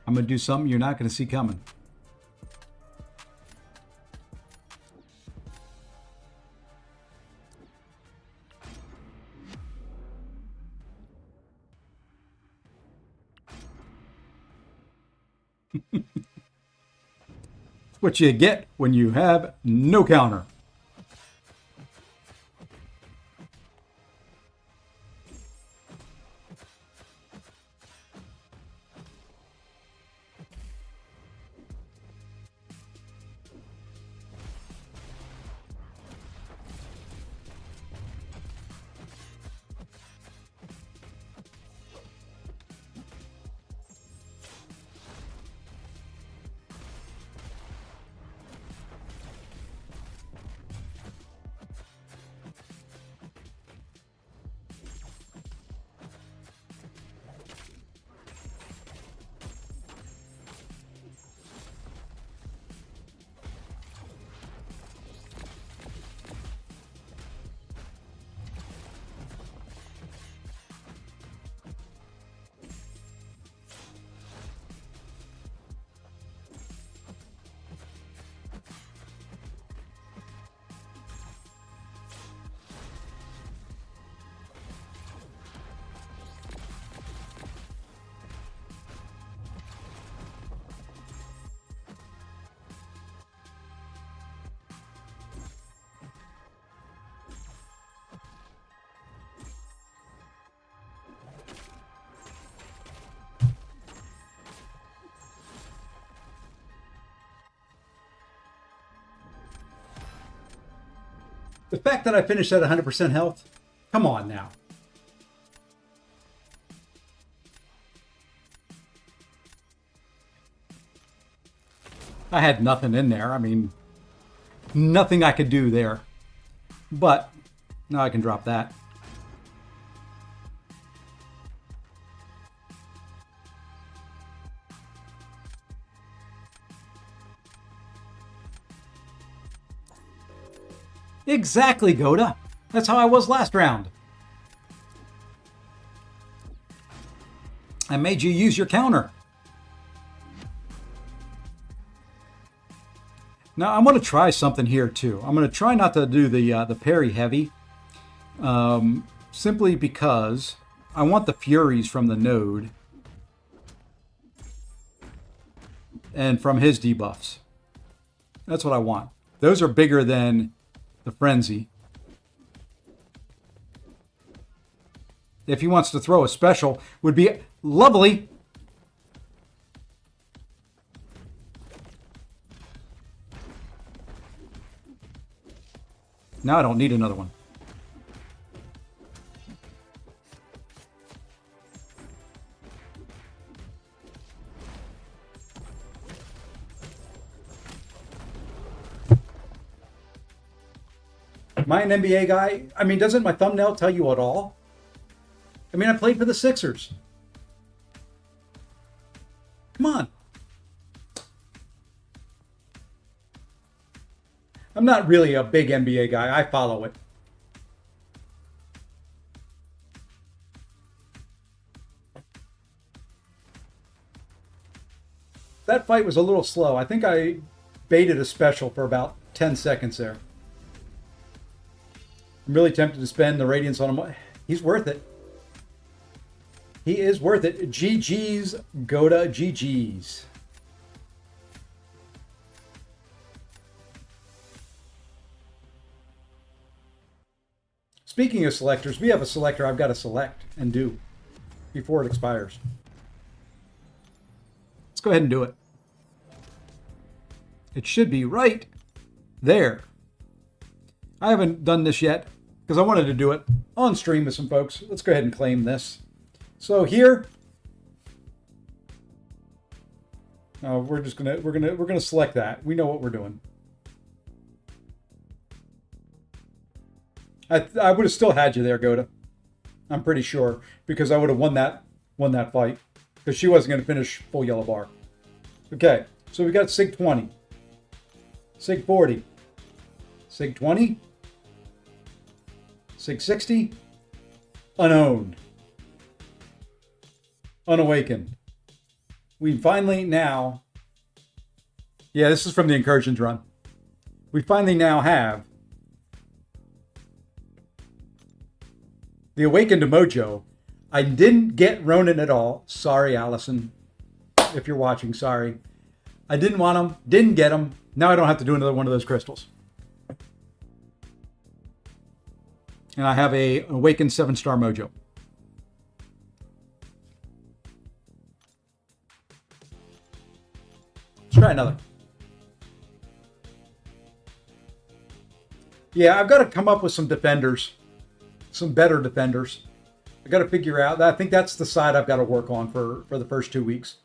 Speaker 1: I'm going to do something you're not going to see coming. What you get when you have no counter. The fact that I finished at 100% health, come on now. I had nothing in there. I mean, nothing I could do there. But now I can drop that. Exactly, Goda. That's how I was last round. I made you use your counter. Now I'm going to try something here too. I'm going to try not to do the parry heavy, simply because I want the furies from the node and from his debuffs. That's what I want. Those are bigger than the frenzy. If he wants to throw a special, would be lovely. Now I don't need another one. Am I an NBA guy? I mean, doesn't my thumbnail tell you at all? I mean, I played for the Sixers. Come on. I'm not really a big NBA guy. I follow it. That fight was a little slow. I think I baited a special for about 10 seconds there. I'm really tempted to spend the Radiance on him. He's worth it. He is worth it. GG's, Goda, GG's. Speaking of selectors, we have a selector I've got to select and do before it expires. Let's go ahead and do it. It should be right there. I haven't done this yet. because I wanted to do it on stream with some folks. Let's go ahead and claim this. So here, we're gonna select that. We know what we're doing. I would have still had you there, Goda. I'm pretty sure, because I would have won that fight, because she wasn't going to finish full yellow bar. Okay, so we got Sig 20, Sig 40, Sig 20, Sig 60, unowned, unawakened. We finally now, yeah, this is from the incursions run. We finally now have the Awakened Mojo. I didn't get Ronin at all. Sorry, Allison. If you're watching, sorry. I didn't want him. Didn't get him. Now I don't have to do another one of those crystals. And I have a Awakened 7-star Mojo. Let's try another. Yeah, I've got to come up with some defenders. Some better defenders. I got to figure out. I think that's the side I've got to work on for the first 2 weeks.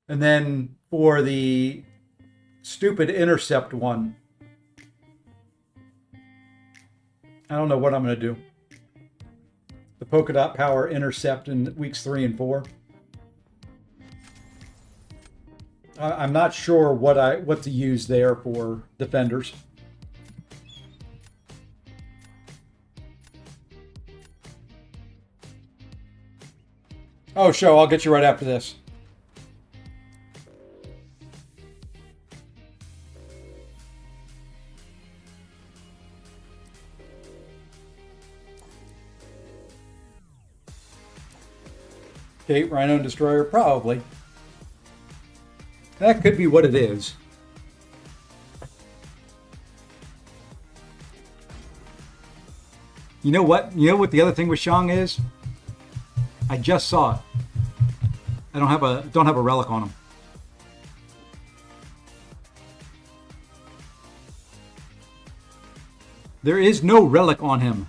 Speaker 1: And then for the stupid intercept one, I don't know what I'm going to do. The polka dot power intercept in weeks 3 and 4. I'm not sure what to use there for defenders. Oh, show, I'll get you right after this. Okay, Rhino and Destroyer, probably. That could be what it is. You know what? You know what the other thing with Shang is? I just saw it. I don't have a relic on him. There is no relic on him.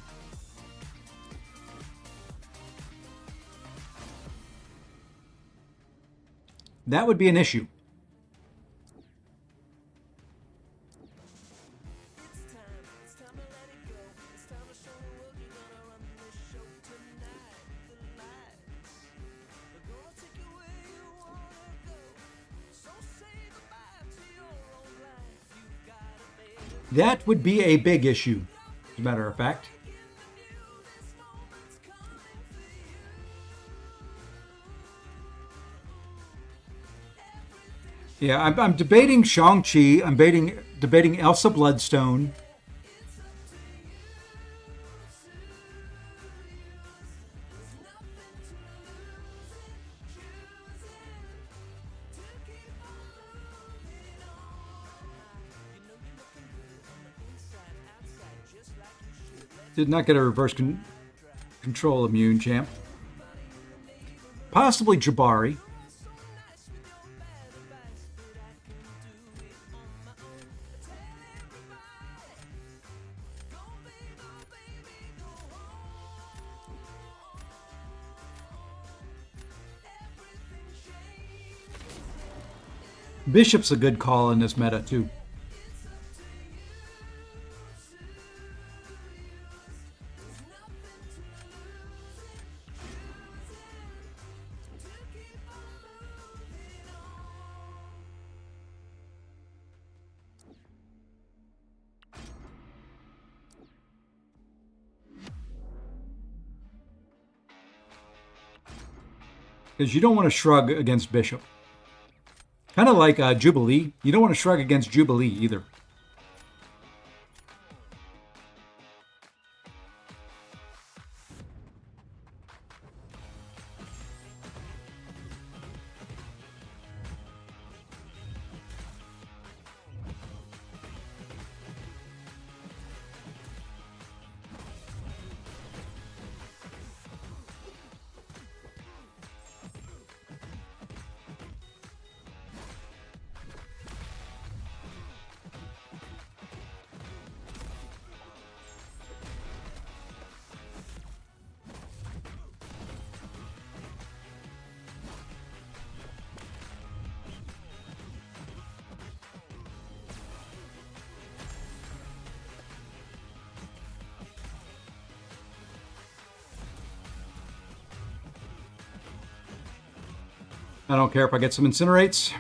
Speaker 1: That would be an issue. That would be a big issue, as a matter of fact. Yeah, I'm debating Shang-Chi. I'm debating Elsa Bloodstone. Did not get a reverse control immune champ. Possibly Jabari. Bishop's a good call in this meta too. Because you don't want to shrug against Bishop. Kind of like Jubilee. You don't want to shrug against Jubilee either. I don't care if I get some incinerates.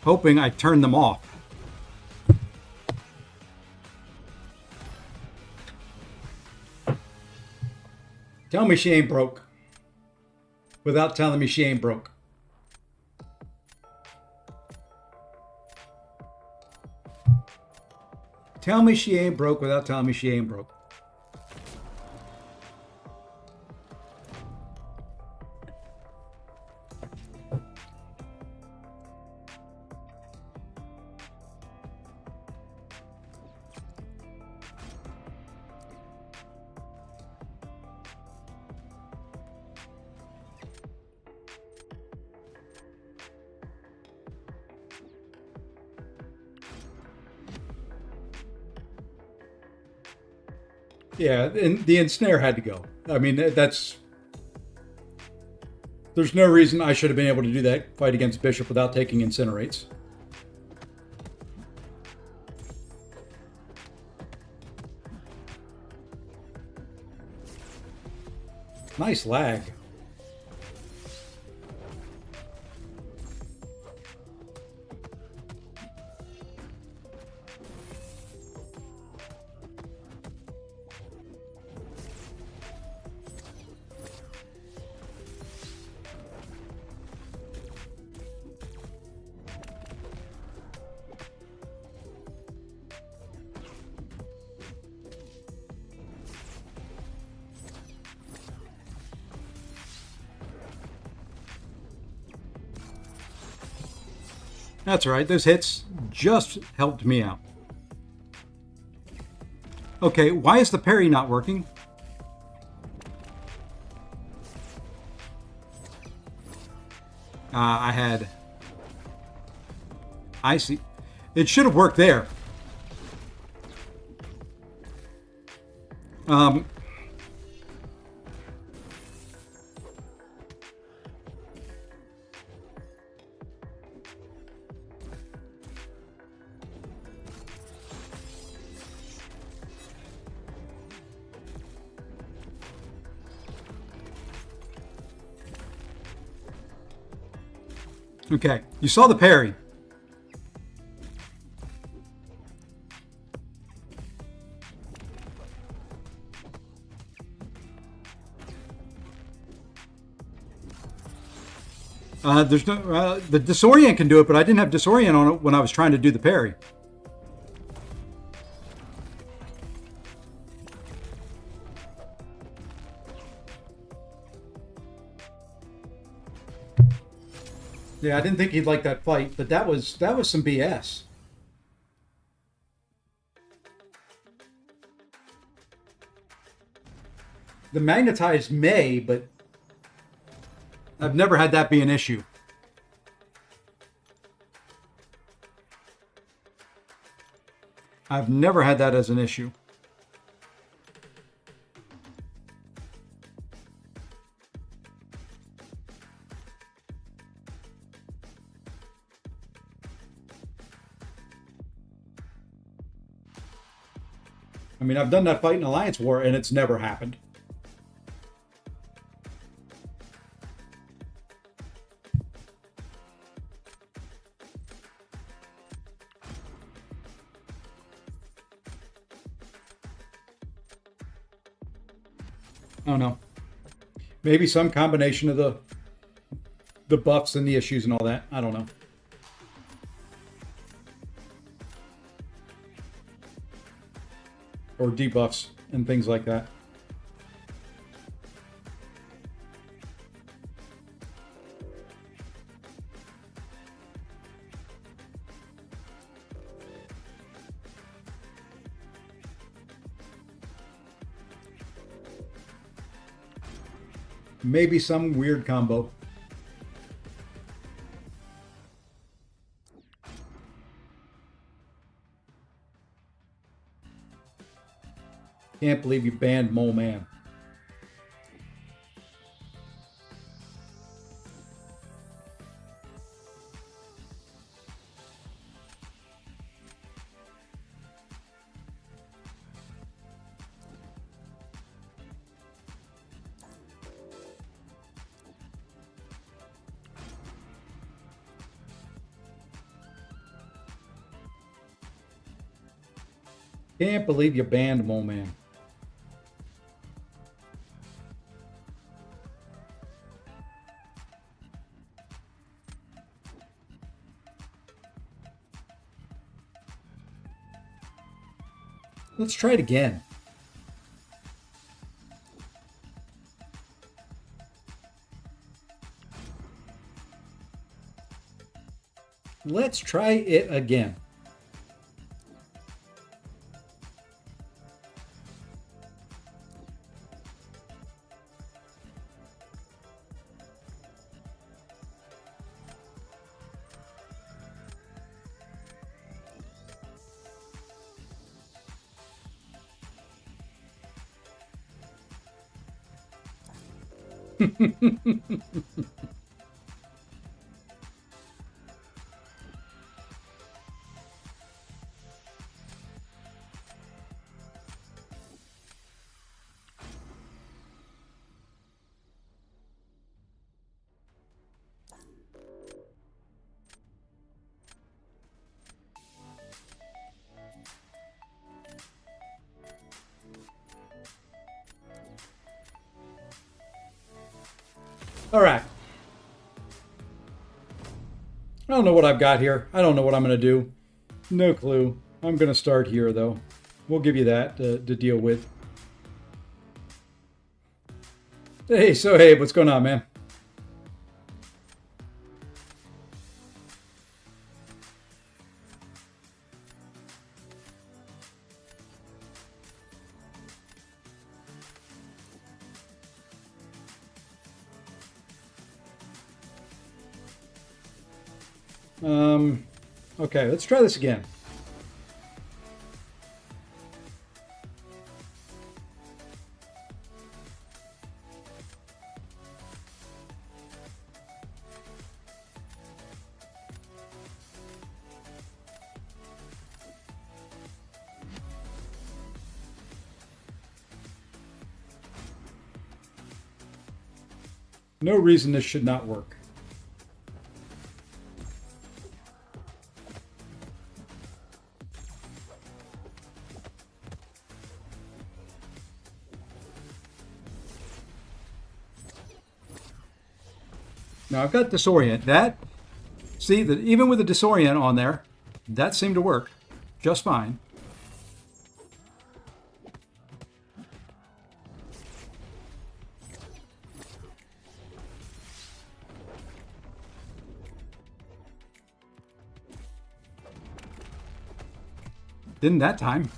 Speaker 1: Hoping I turn them off. Tell me she ain't broke. Without telling me she ain't broke. Tell me she ain't broke without telling me she ain't broke. Yeah, and the ensnare had to go. I mean, that's... There's no reason I should have been able to do that fight against Bishop without taking incinerates. Nice lag. That's right, those hits just helped me out. Okay, why is the parry not working? I see. It should have worked there. Okay, you saw the parry. There's no the disorient can do it, but I didn't have disorient on it when I was trying to do the parry. Yeah, I didn't think he'd like that fight, but that was some BS. The magnetized may, but I've never had that be an issue. I've never had that as an issue. I mean, I've done that fight in Alliance War, and it's never happened. Oh no. Maybe some combination of the buffs and the issues and all that. I don't know. Or debuffs and things like that. Maybe some weird combo. Can't believe you banned Mole Man. Can't believe you banned Mole Man. Let's try it again. Let's try it again. All right. I don't know what I've got here. I don't know what I'm going to do. No clue. I'm going to start here, though. We'll give you that to deal with. Hey, so hey, what's going on, man? Okay, let's try this again. No reason this should not work. Now I've got disorient. See that even with the disorient on there, that seemed to work just fine. Didn't that time.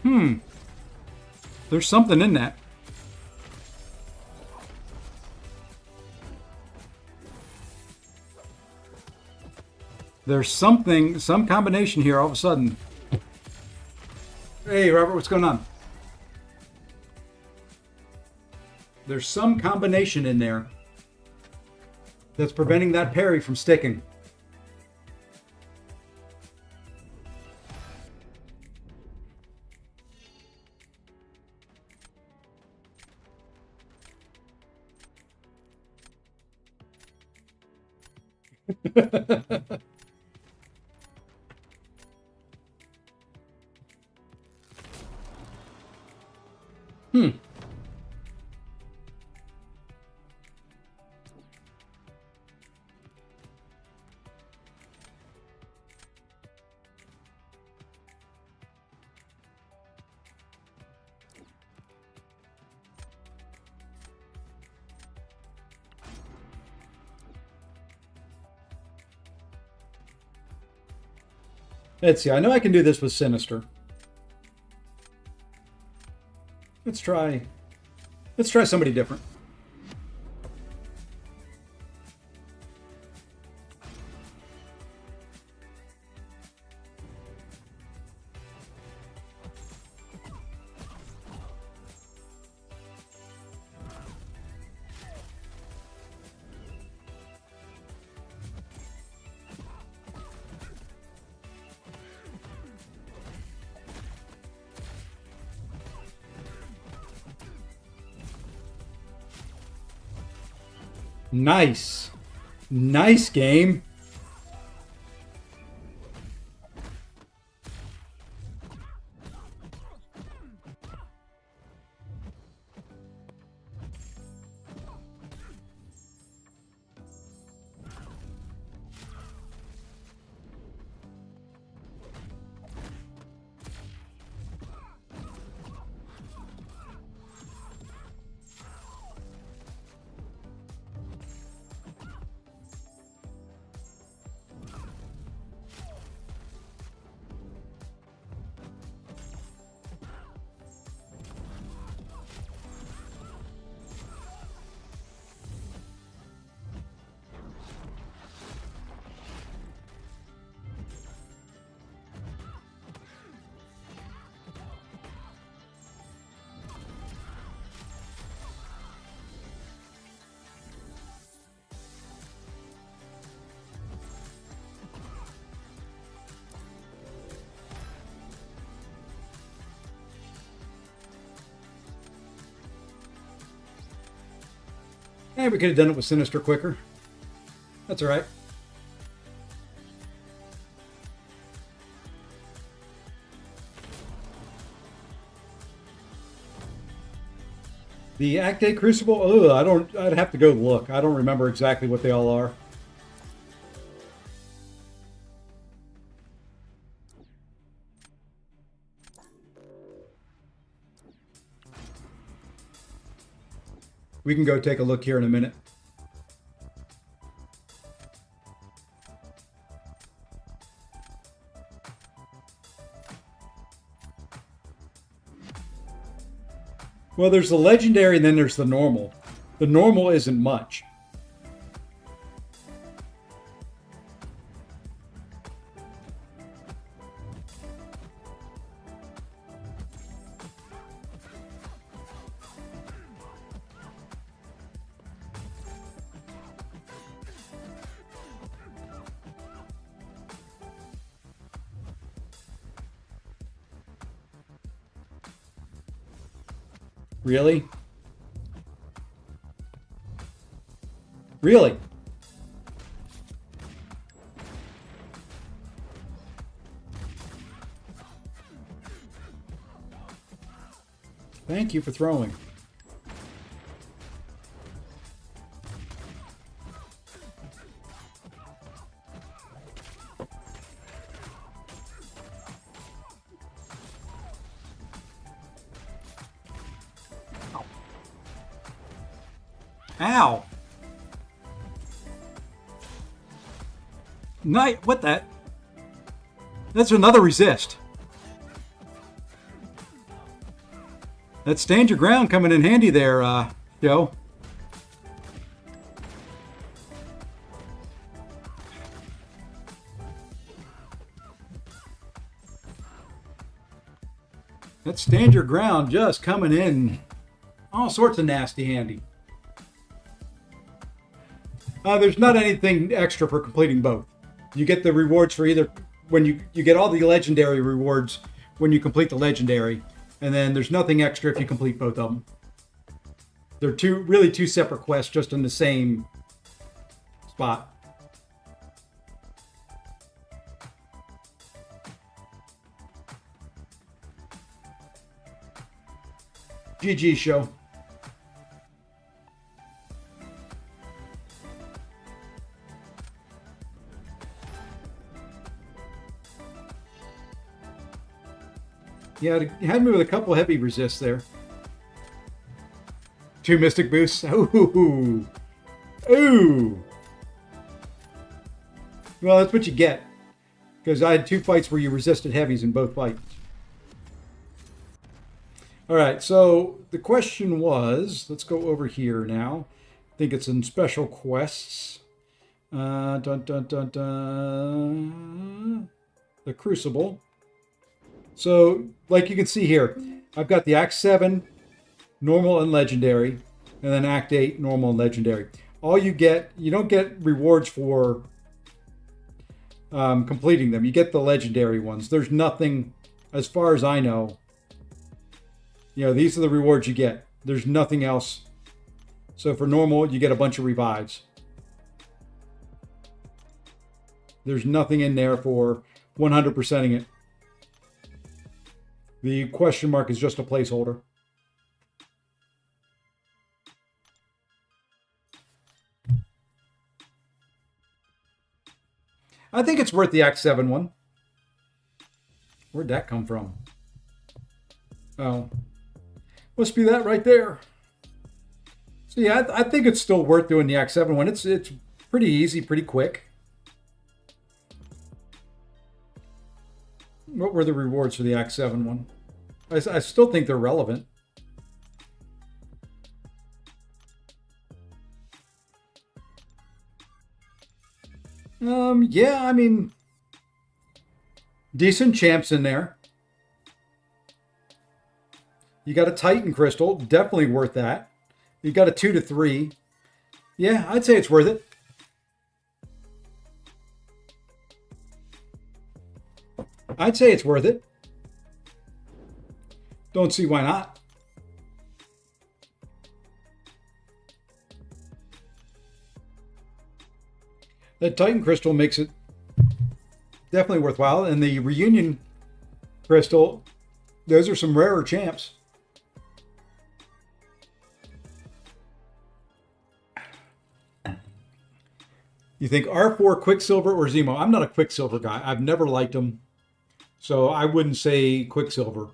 Speaker 1: Hmm. There's something in that. There's something, some combination here all of a sudden. Hey, Robert, what's going on? There's some combination in there that's preventing that parry from sticking. Let's see. I know I can do this with Sinister. Let's try somebody different. Nice. Nice game. Hey, we could have done it with Sinister quicker. That's all right. The Act 8 Crucible, I'd have to go look. I don't remember exactly what they all are. We can go take a look here in a minute. Well, there's the legendary and then there's the normal. The normal isn't much. Really? Really? Thank you for throwing. Ow! Night, what that? That's another resist. That stand your ground coming in handy there, Joe. That stand your ground just coming in all sorts of nasty handy. There's not anything extra for completing both. You get the rewards for either when you get all the legendary rewards when you complete the legendary, and then there's nothing extra if you complete both of them. They're two separate quests just in the same spot. GG show. Yeah, it had me with a couple heavy resists there. 2 mystic boosts. Ooh. Ooh. Well, that's what you get. Because I had 2 fights where you resisted heavies in both fights. All right, so the question was, let's go over here now. I think it's in special quests. Dun, dun, dun, dun. The Crucible. So, like you can see here, I've got the Act 7, normal and legendary, and then Act 8, normal and legendary. All you don't get rewards for completing them. You get the legendary ones. There's nothing, as far as I know, these are the rewards you get. There's nothing else So for normal, you get a bunch of revives. There's nothing in there for 100%ing it. The question mark is just a placeholder. I think it's worth the Act 7 one. Where'd that come from? Oh, must be that right there. So yeah, I think it's still worth doing the Act 7 one. It's pretty easy, pretty quick. What were the rewards for the Act 7 one? I still think they're relevant. Yeah, I mean, decent champs in there. You got a Titan Crystal, definitely worth that. You got a 2 to 3. Yeah, I'd say it's worth it. I'd say it's worth it. Don't see why not. That Titan Crystal makes it definitely worthwhile. And the Reunion Crystal, those are some rarer champs. You think R4, Quicksilver, or Zemo? I'm not a Quicksilver guy. I've never liked him. So I wouldn't say Quicksilver.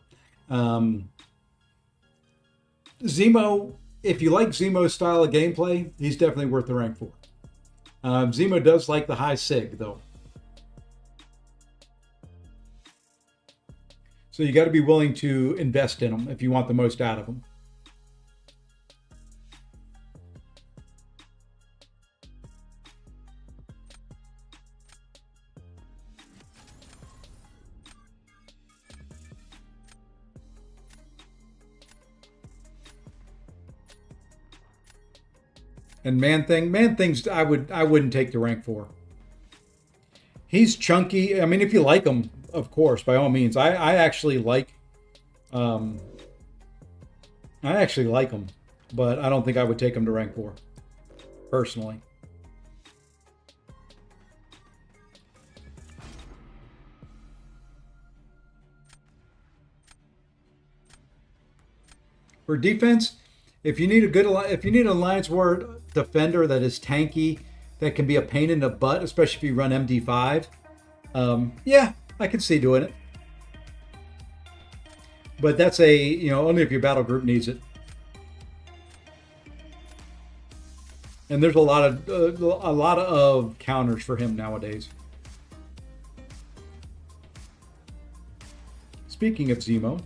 Speaker 1: Zemo, if you like Zemo's style of gameplay, he's definitely worth the rank 4. Zemo does like the high sig, though. So you got to be willing to invest in him if you want the most out of him. And Man-Thing's I wouldn't take the rank 4. He's chunky. I mean, if you like him, of course, by all means. I actually like him, but I don't think I would take him to rank 4, personally. For defense, if you need an Alliance War defender that is tanky, that can be a pain in the butt, especially if you run MD5, yeah, I can see doing it. But that's only if your battle group needs it. And there's a lot of counters for him nowadays. Speaking of Zemo,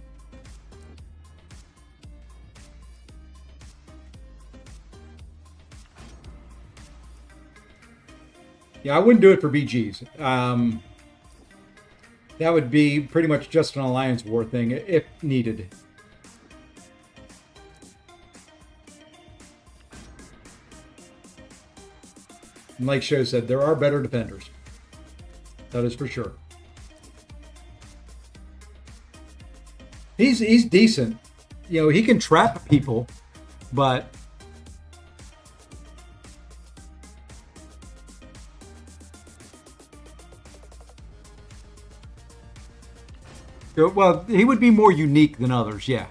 Speaker 1: yeah, I wouldn't do it for BGs. That would be pretty much just an Alliance War thing if needed. And like Show said, there are better defenders. That is for sure. He's decent. He can trap people, but well, he would be more unique than others, yeah.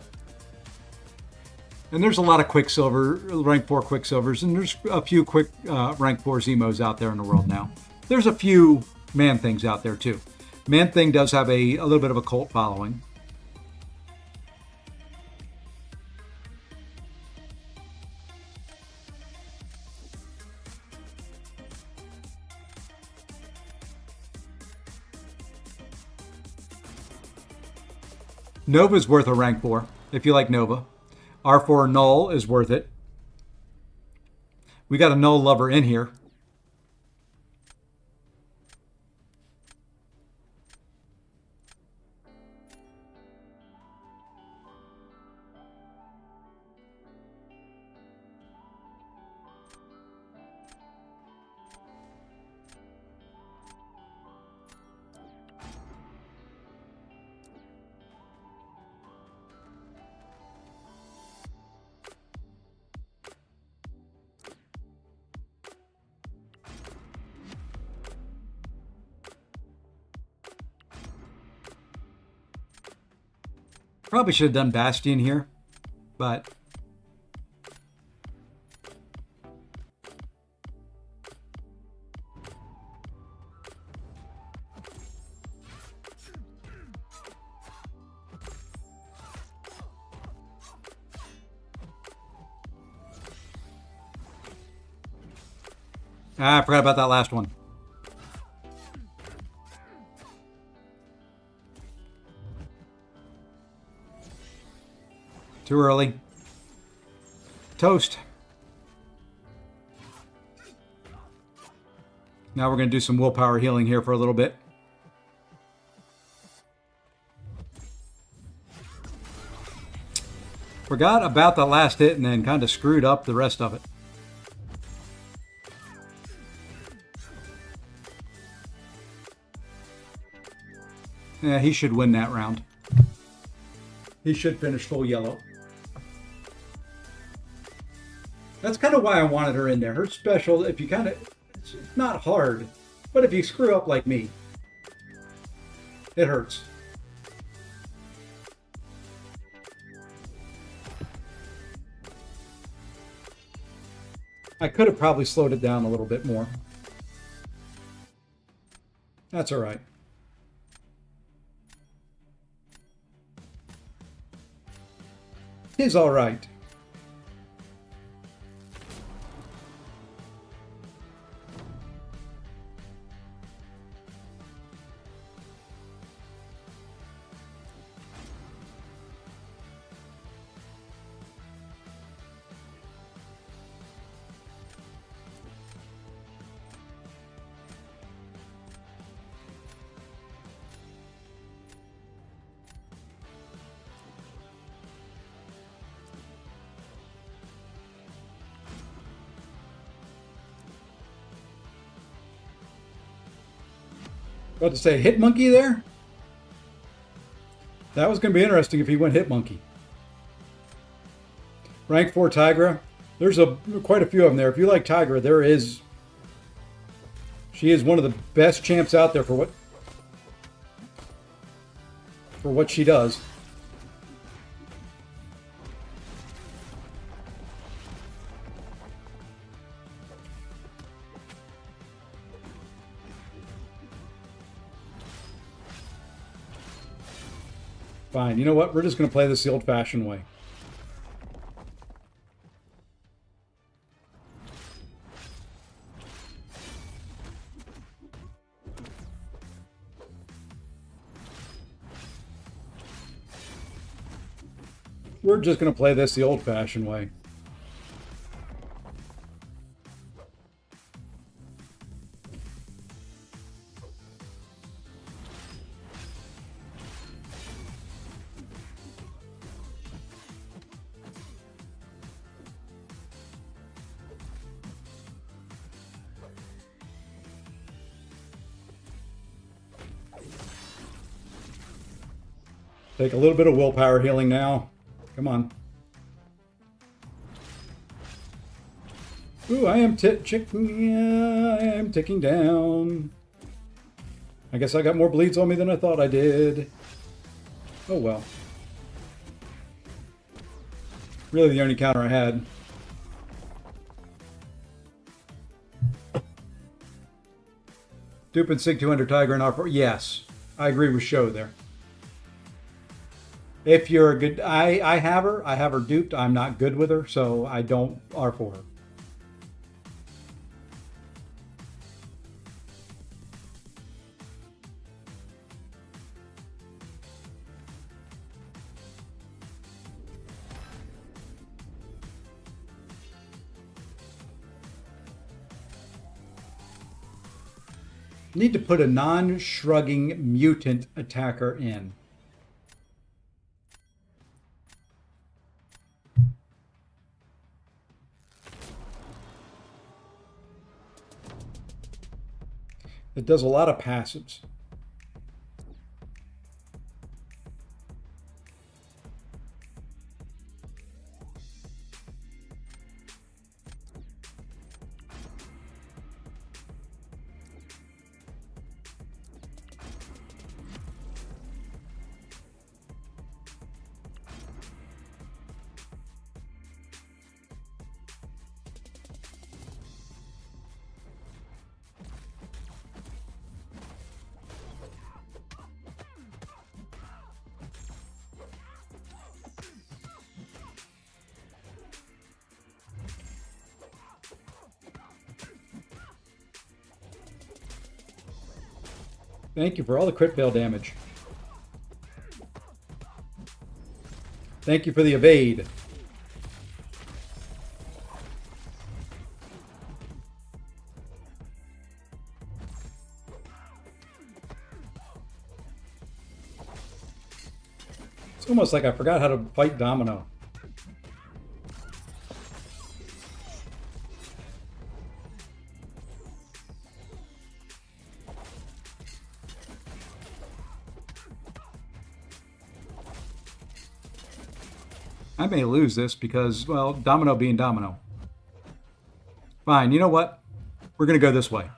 Speaker 1: And there's a lot of Quicksilver, rank 4 Quicksilvers, and there's a few rank 4 Zemos out there in the world now. There's a few Man-Things out there too. Man-Thing does have a little bit of a cult following. Nova's worth a rank 4 if you like Nova. R4 Null is worth it. We got a Null lover in here. Probably should have done Bastion here, but I forgot about that last one. Too early. Toast. Now we're going to do some willpower healing here for a little bit. Forgot about the last hit and then kind of screwed up the rest of it. Yeah, he should win that round. He should finish full yellow. That's kind of why I wanted her in there. Her special, if you kind of, it's not hard, but if you screw up like me, it hurts. I could have probably slowed it down a little bit more. That's all right. It's all right. About to say hit monkey there. That was going to be interesting if he went hit monkey. Rank 4 Tigra. There's quite a few of them there. If you like Tigra, she is one of the best champs out there for what she does. Fine. You know what? We're just going to play this the old-fashioned way. We're just going to play this the old-fashioned way. Take a little bit of willpower healing now. Come on. Ooh, I am ticking down. I guess I got more bleeds on me than I thought I did. Oh well. Really the only counter I had. Dupe and Sig 200 Tiger and R4. Yes, I agree with Show there. If you're a good, I have her duped. I'm not good with her, so I don't R4 her. Need to put a non-shrugging mutant attacker in. It does a lot of passives. Thank you for all the crit fail damage. Thank you for the evade. It's almost like I forgot how to fight Domino. I may lose this because, well, Domino being Domino. Fine, you know what? We're going to go this way.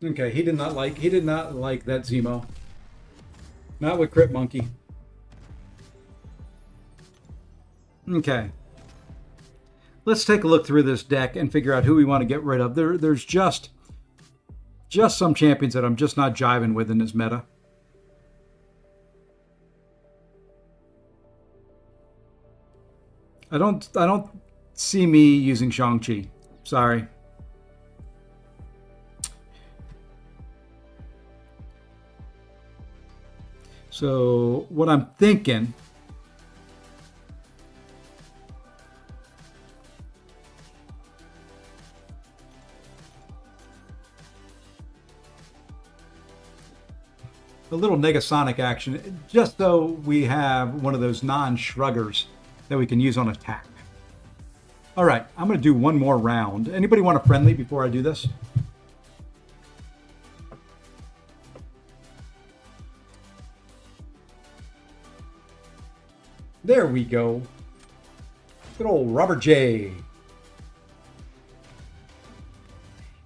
Speaker 1: Okay, he did not like that Zemo. Not with Crit Monkey. Okay. Let's take a look through this deck and figure out who we want to get rid of. There's just some champions that I'm just not jiving with in this meta. I don't see me using Shang-Chi. Sorry. So what I'm thinking, a little Negasonic action, just so we have one of those non-shruggers that we can use on attack. All right, I'm going to do one more round. Anybody want a friendly before I do this? There we go. Good old Robert J.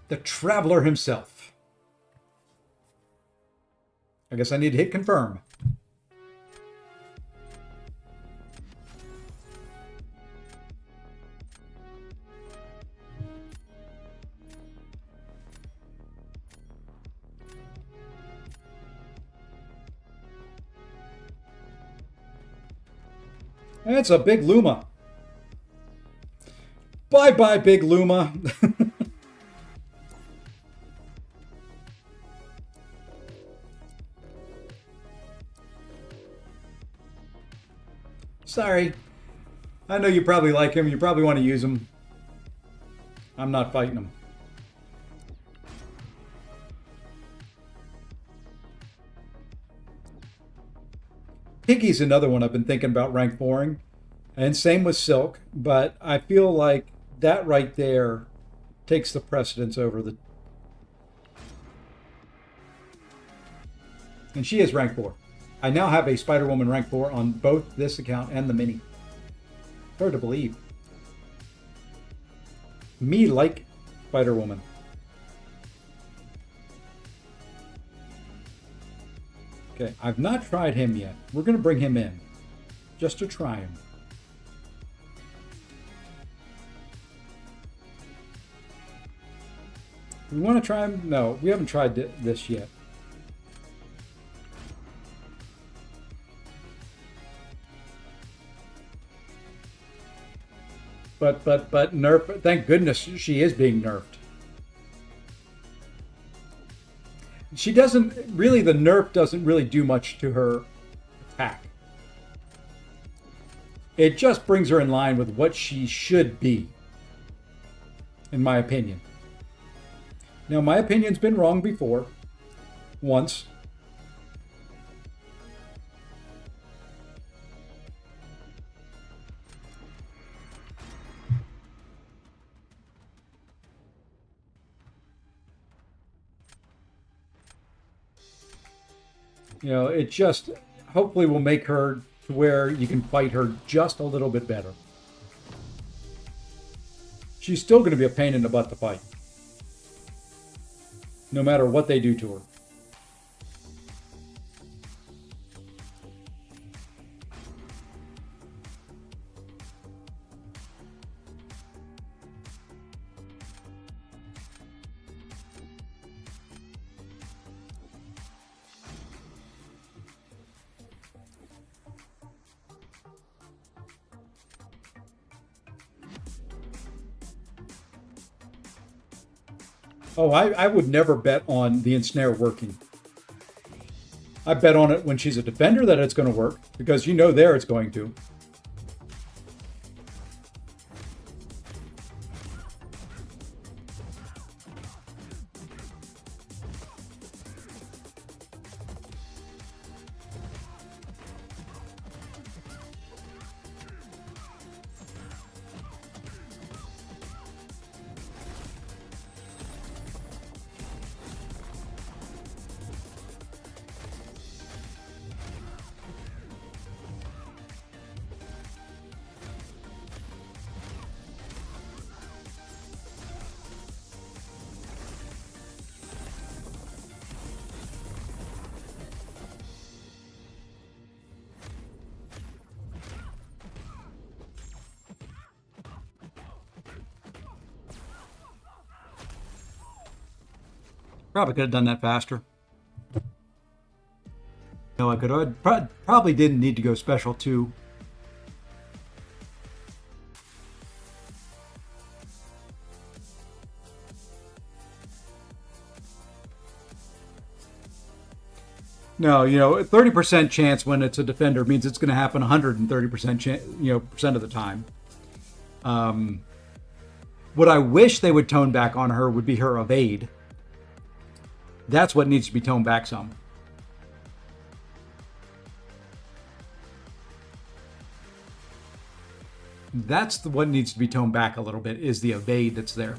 Speaker 1: The Traveler himself. I guess I need to hit confirm. That's a big Luma. Bye-bye, big Luma. Sorry. I know you probably like him. You probably want to use him. I'm not fighting him. Piggy's another one I've been thinking about rank 4ing. And same with Silk. But I feel like that right there takes the precedence over the... And she is rank 4. I now have a Spider-Woman rank 4 on both this account and the mini. Hard to believe. Me like Spider-Woman. Okay, I've not tried him yet. We're going to bring him in. Just to try him. We want to try him? No, we haven't tried this yet. But nerf, thank goodness she is being nerfed. She doesn't really, the nerf doesn't really do much to her attack. It just brings her in line with what she should be, in my opinion. Now, my opinion's been wrong before, once. You know, it just hopefully will make her to where you can fight her just a little bit better. She's still going to be a pain in the butt to fight, no matter what they do to her. Oh, I would never bet on the ensnare working. I bet on it when she's a defender that it's going to work, because you know there it's going to. Probably could have done that faster. No, I could have. Probably didn't need to go special too. No, 30% chance when it's a defender means it's going to happen 130% percent of the time. What I wish they would tone back on her would be her evade. That's what needs to be toned back some. That's what needs to be toned back a little bit, is the evade that's there.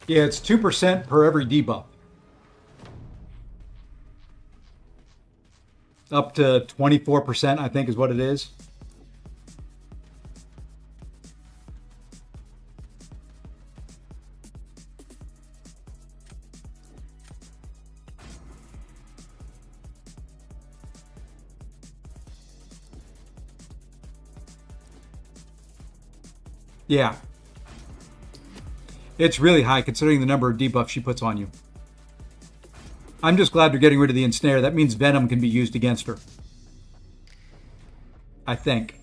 Speaker 1: Yeah, it's 2% per every debuff. Up to 24%, I think, is what it is. Yeah. It's really high considering the number of debuffs she puts on you. I'm just glad they're getting rid of the ensnare. That means Venom can be used against her. I think.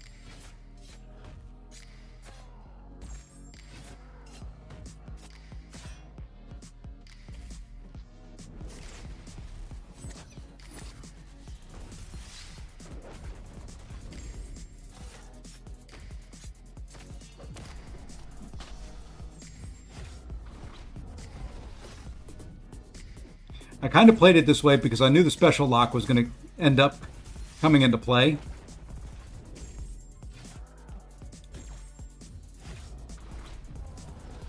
Speaker 1: I kind of played it this way because I knew the special lock was going to end up coming into play.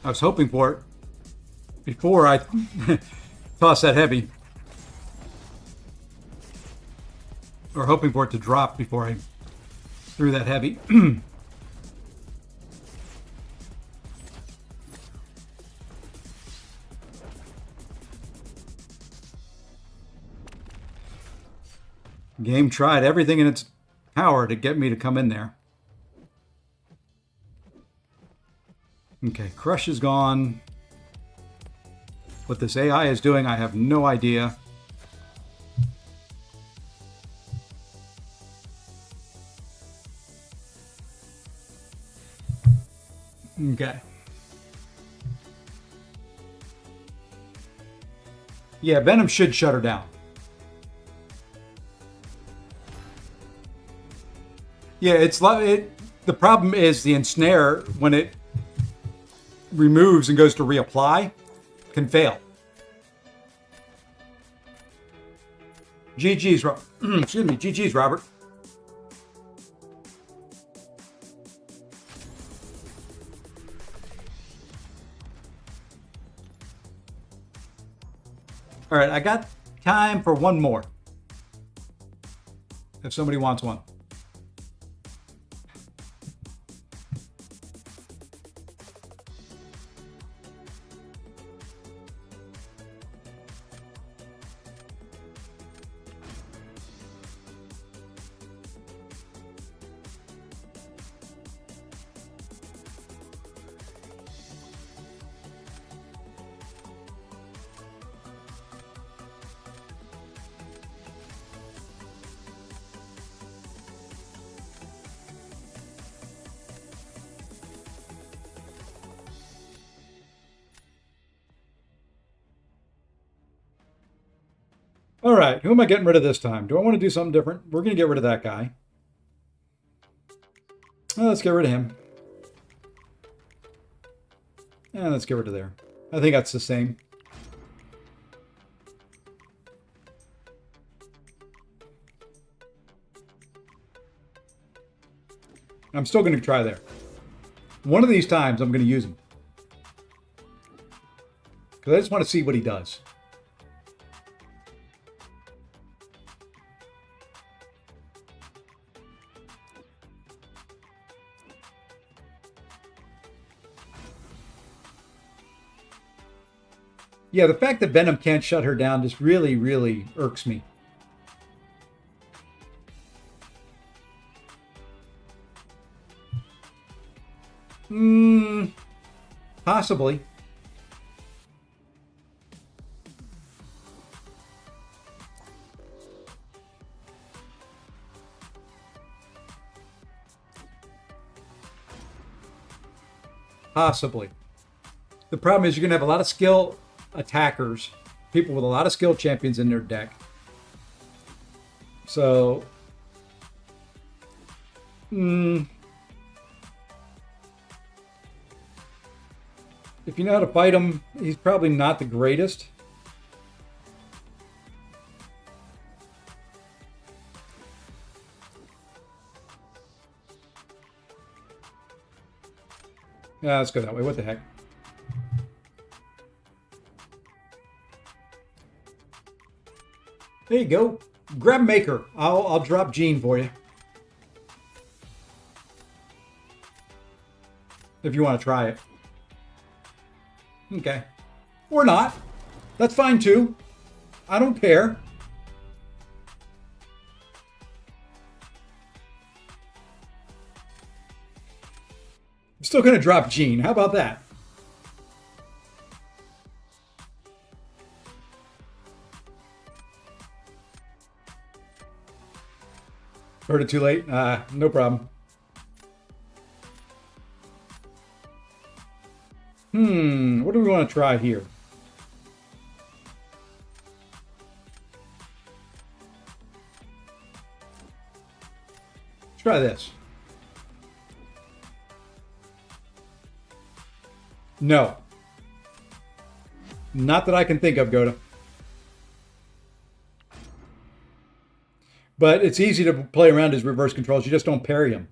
Speaker 1: I was hoping for it before I toss that heavy. Or hoping for it to drop before I threw that heavy. Game tried everything in its power to get me to come in there. Okay, Crush is gone. What this AI is doing, I have no idea. Okay. Yeah, Venom should shut her down. Yeah, it's like the problem is the ensnare, when it removes and goes to reapply, can fail. GG's, excuse me, GG's, Robert. All right, I got time for one more. If somebody wants one. All right, who am I getting rid of this time? Do I want to do something different? We're going to get rid of that guy. Let's get rid of him. And let's get rid of there. I think that's the same. I'm still going to try there. One of these times I'm going to use him. Because I just want to see what he does. Yeah, the fact that Venom can't shut her down just really, really irks me. Possibly. Possibly. The problem is you're going to have a lot of skill attackers, people with a lot of skill champions in their deck. So, if you know how to fight him, he's probably not the greatest. Yeah, let's go that way. What the heck? There you go. Grab Maker. I'll drop Gene for you. If you want to try it. Okay. Or not. That's fine too. I don't care. I'm still going to drop Gene. How about that? Heard it too late? No problem. What do we want to try here? Let's try this. No. Not that I can think of, Goda. But it's easy to play around his reverse controls. You just don't parry him.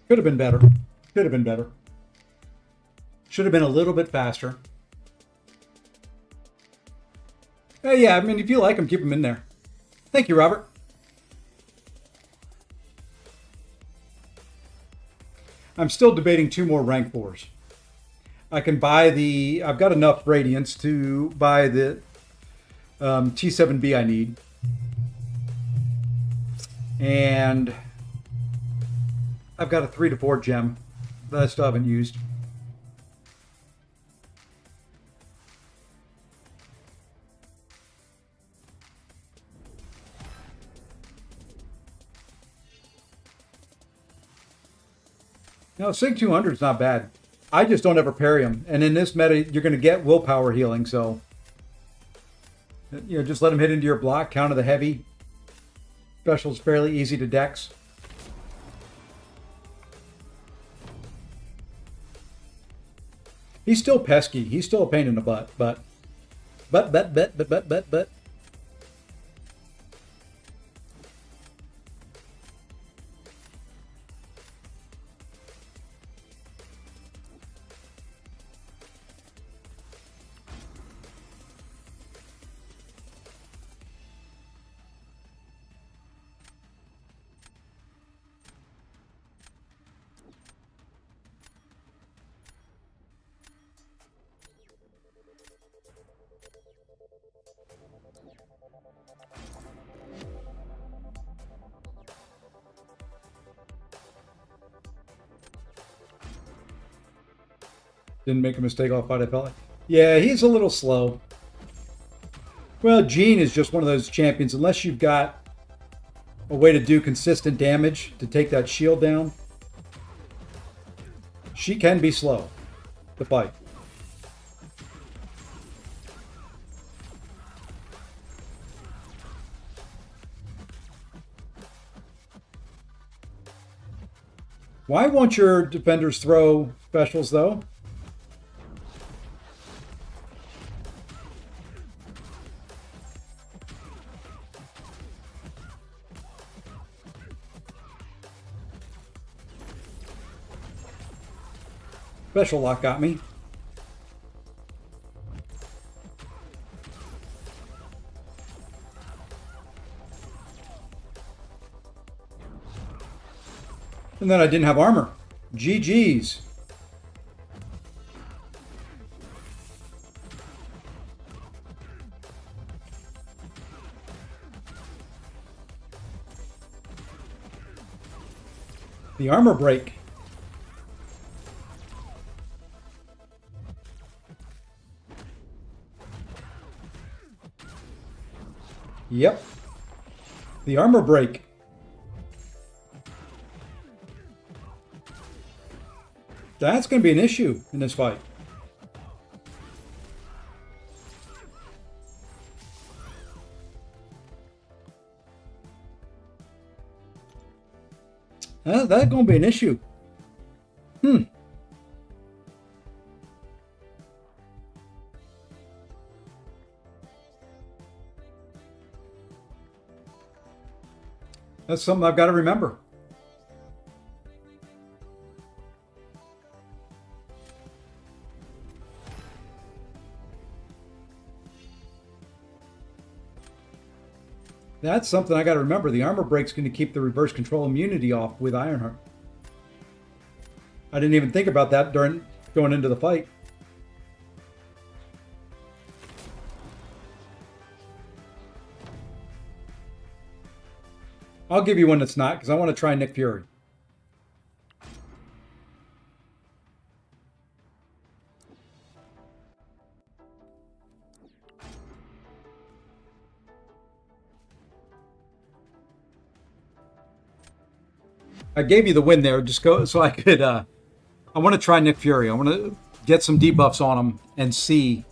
Speaker 1: Could have been better. Could have been better. Should have been a little bit faster. Yeah, I mean, if you like them, keep them in there. Thank you, Robert. I'm still debating 2 more rank 4s. I can buy the... I've got enough Radiance to buy the T7B I need. And I've got a 3 to 4 gem that I still haven't used. Now, Sig 200 is not bad. I just don't ever parry him. And in this meta, you're going to get willpower healing, so You know, just let him hit into your block, counter the heavy. Special's fairly easy to dex. He's still pesky. He's still a pain in the butt, but. Didn't make a mistake off fight, I felt like. Yeah, he's a little slow. Well, Jean is just one of those champions. Unless you've got a way to do consistent damage to take that shield down, she can be slow to fight. Why won't your defenders throw specials, though? Special lock got me. And then I didn't have armor. GG's. The armor break. Yep. The armor break. That's going to be an issue in this fight. That's going to be an issue. That's something I've got to remember. That's something I got to remember. The armor break's going to keep the reverse control immunity off with Ironheart. I didn't even think about that during going into the fight. I'll give you one that's not, because I want to try Nick Fury. I gave you the win there, just go so I could. I want to try Nick Fury. I want to get some debuffs on him and see.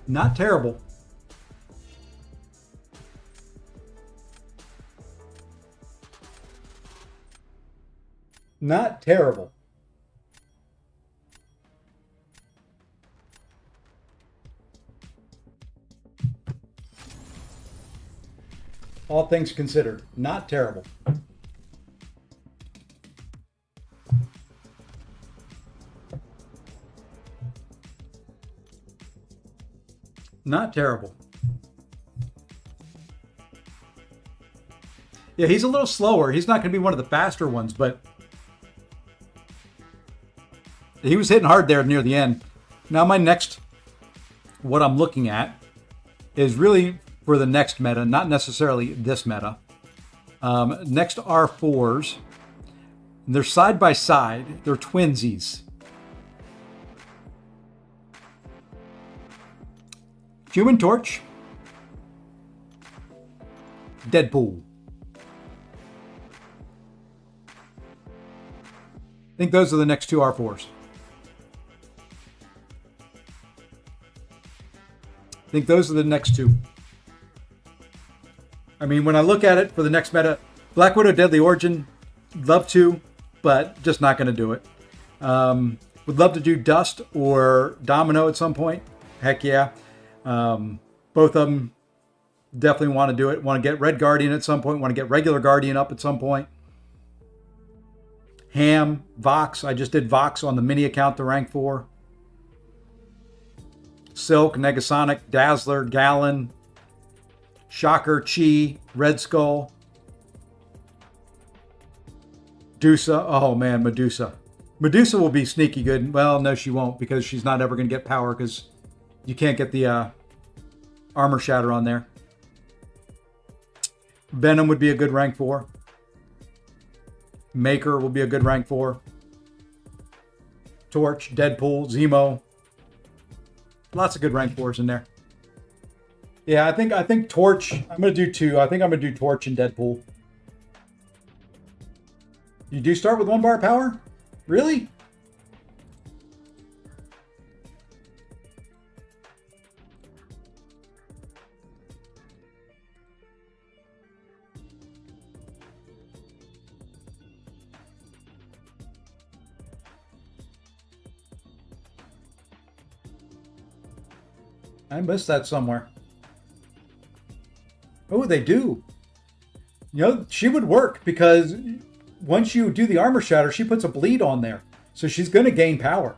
Speaker 1: Not terrible. Not terrible. All things considered, not terrible. Not terrible. Yeah, he's a little slower. He's not going to be one of the faster ones, but he was hitting hard there near the end. Now my next, what I'm looking at is really for the next meta, not necessarily this meta. Next R4s. They're side by side. They're twinsies. Human Torch. Deadpool. I think those are the next two R4s. I think those are the next two. I mean, when I look at it for the next meta, Black Widow Deadly Origin, love to, but just not going to do it. Would love to do Dust or Domino at some point. Heck yeah. Both of them definitely want to do it. Want to get Red Guardian at some point. Want to get regular Guardian up at some point. Ham, Vox. I just did Vox on the mini account, the rank 4. Silk, Negasonic, Dazzler, Gallon, Shocker, Chi, Red Skull, Medusa. Oh man, Medusa. Medusa will be sneaky good. Well, no, she won't, because she's not ever going to get power, because you can't get the armor shatter on there. Venom would be a good rank 4. Maker will be a good rank 4. Torch, Deadpool, Zemo. Lots of good rank 4s in there. Yeah, I think Torch. I'm gonna do 2. I think I'm gonna do Torch and Deadpool. You do start with 1 bar power? Really? I missed that somewhere. Oh, they do. You know, she would work, because once you do the armor shatter, she puts a bleed on there. So she's going to gain power.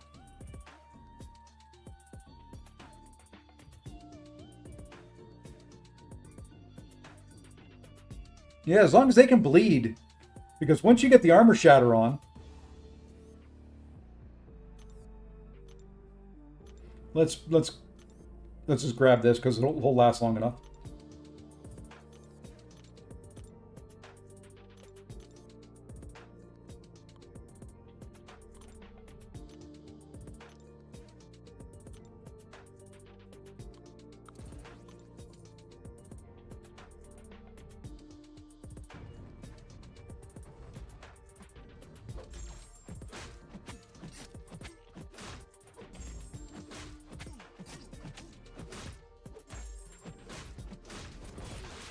Speaker 1: Yeah, as long as they can bleed. Because once you get the armor shatter on, let's just grab this, because it'll last long enough.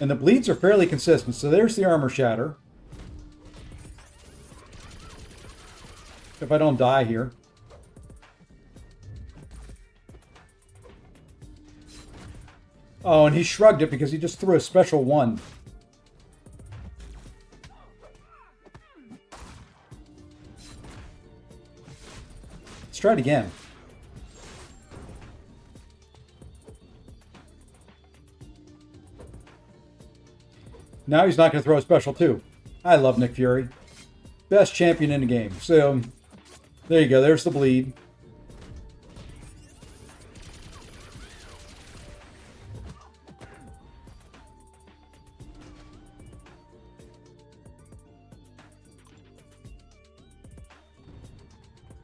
Speaker 1: And the bleeds are fairly consistent. So there's the armor shatter. If I don't die here. Oh, and he shrugged it because he just threw a special 1. Let's try it again. Now he's not going to throw a special 2. I love Nick Fury. Best champion in the game. So, there you go. There's the bleed.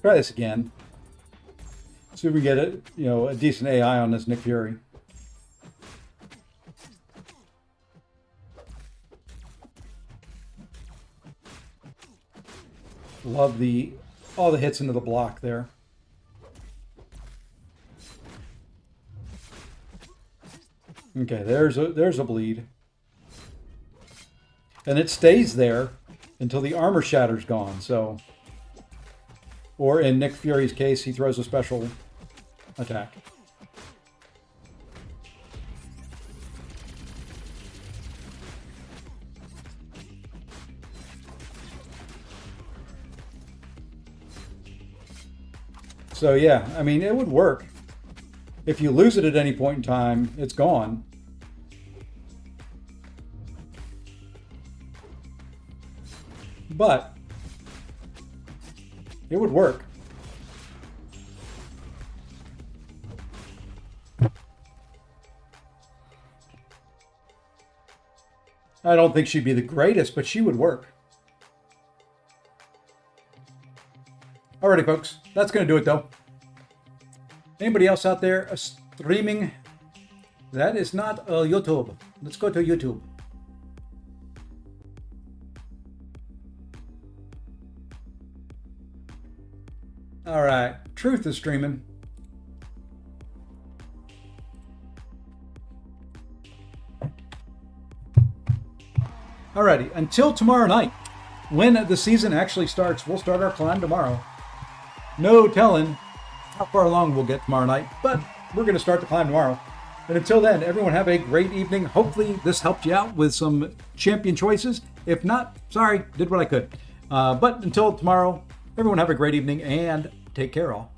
Speaker 1: Try this again. See if we get a decent AI on this Nick Fury. Love all the hits into the block there. Okay, there's a bleed. And it stays there until the armor shatter's gone, so. Or in Nick Fury's case, he throws a special attack. So yeah, I mean, it would work. If you lose it at any point in time, it's gone. But it would work. I don't think she'd be the greatest, but she would work. Alrighty, folks. That's going to do it, though. Anybody else out there streaming? That is not YouTube. Let's go to YouTube. All right. Truth is streaming. Alrighty. Until tomorrow night, when the season actually starts, we'll start our climb tomorrow. No telling how far along we'll get tomorrow night, but we're going to start the climb tomorrow. And until then, everyone have a great evening. Hopefully this helped you out with some champion choices. If not, sorry, did what I could. But until tomorrow, everyone have a great evening and take care all.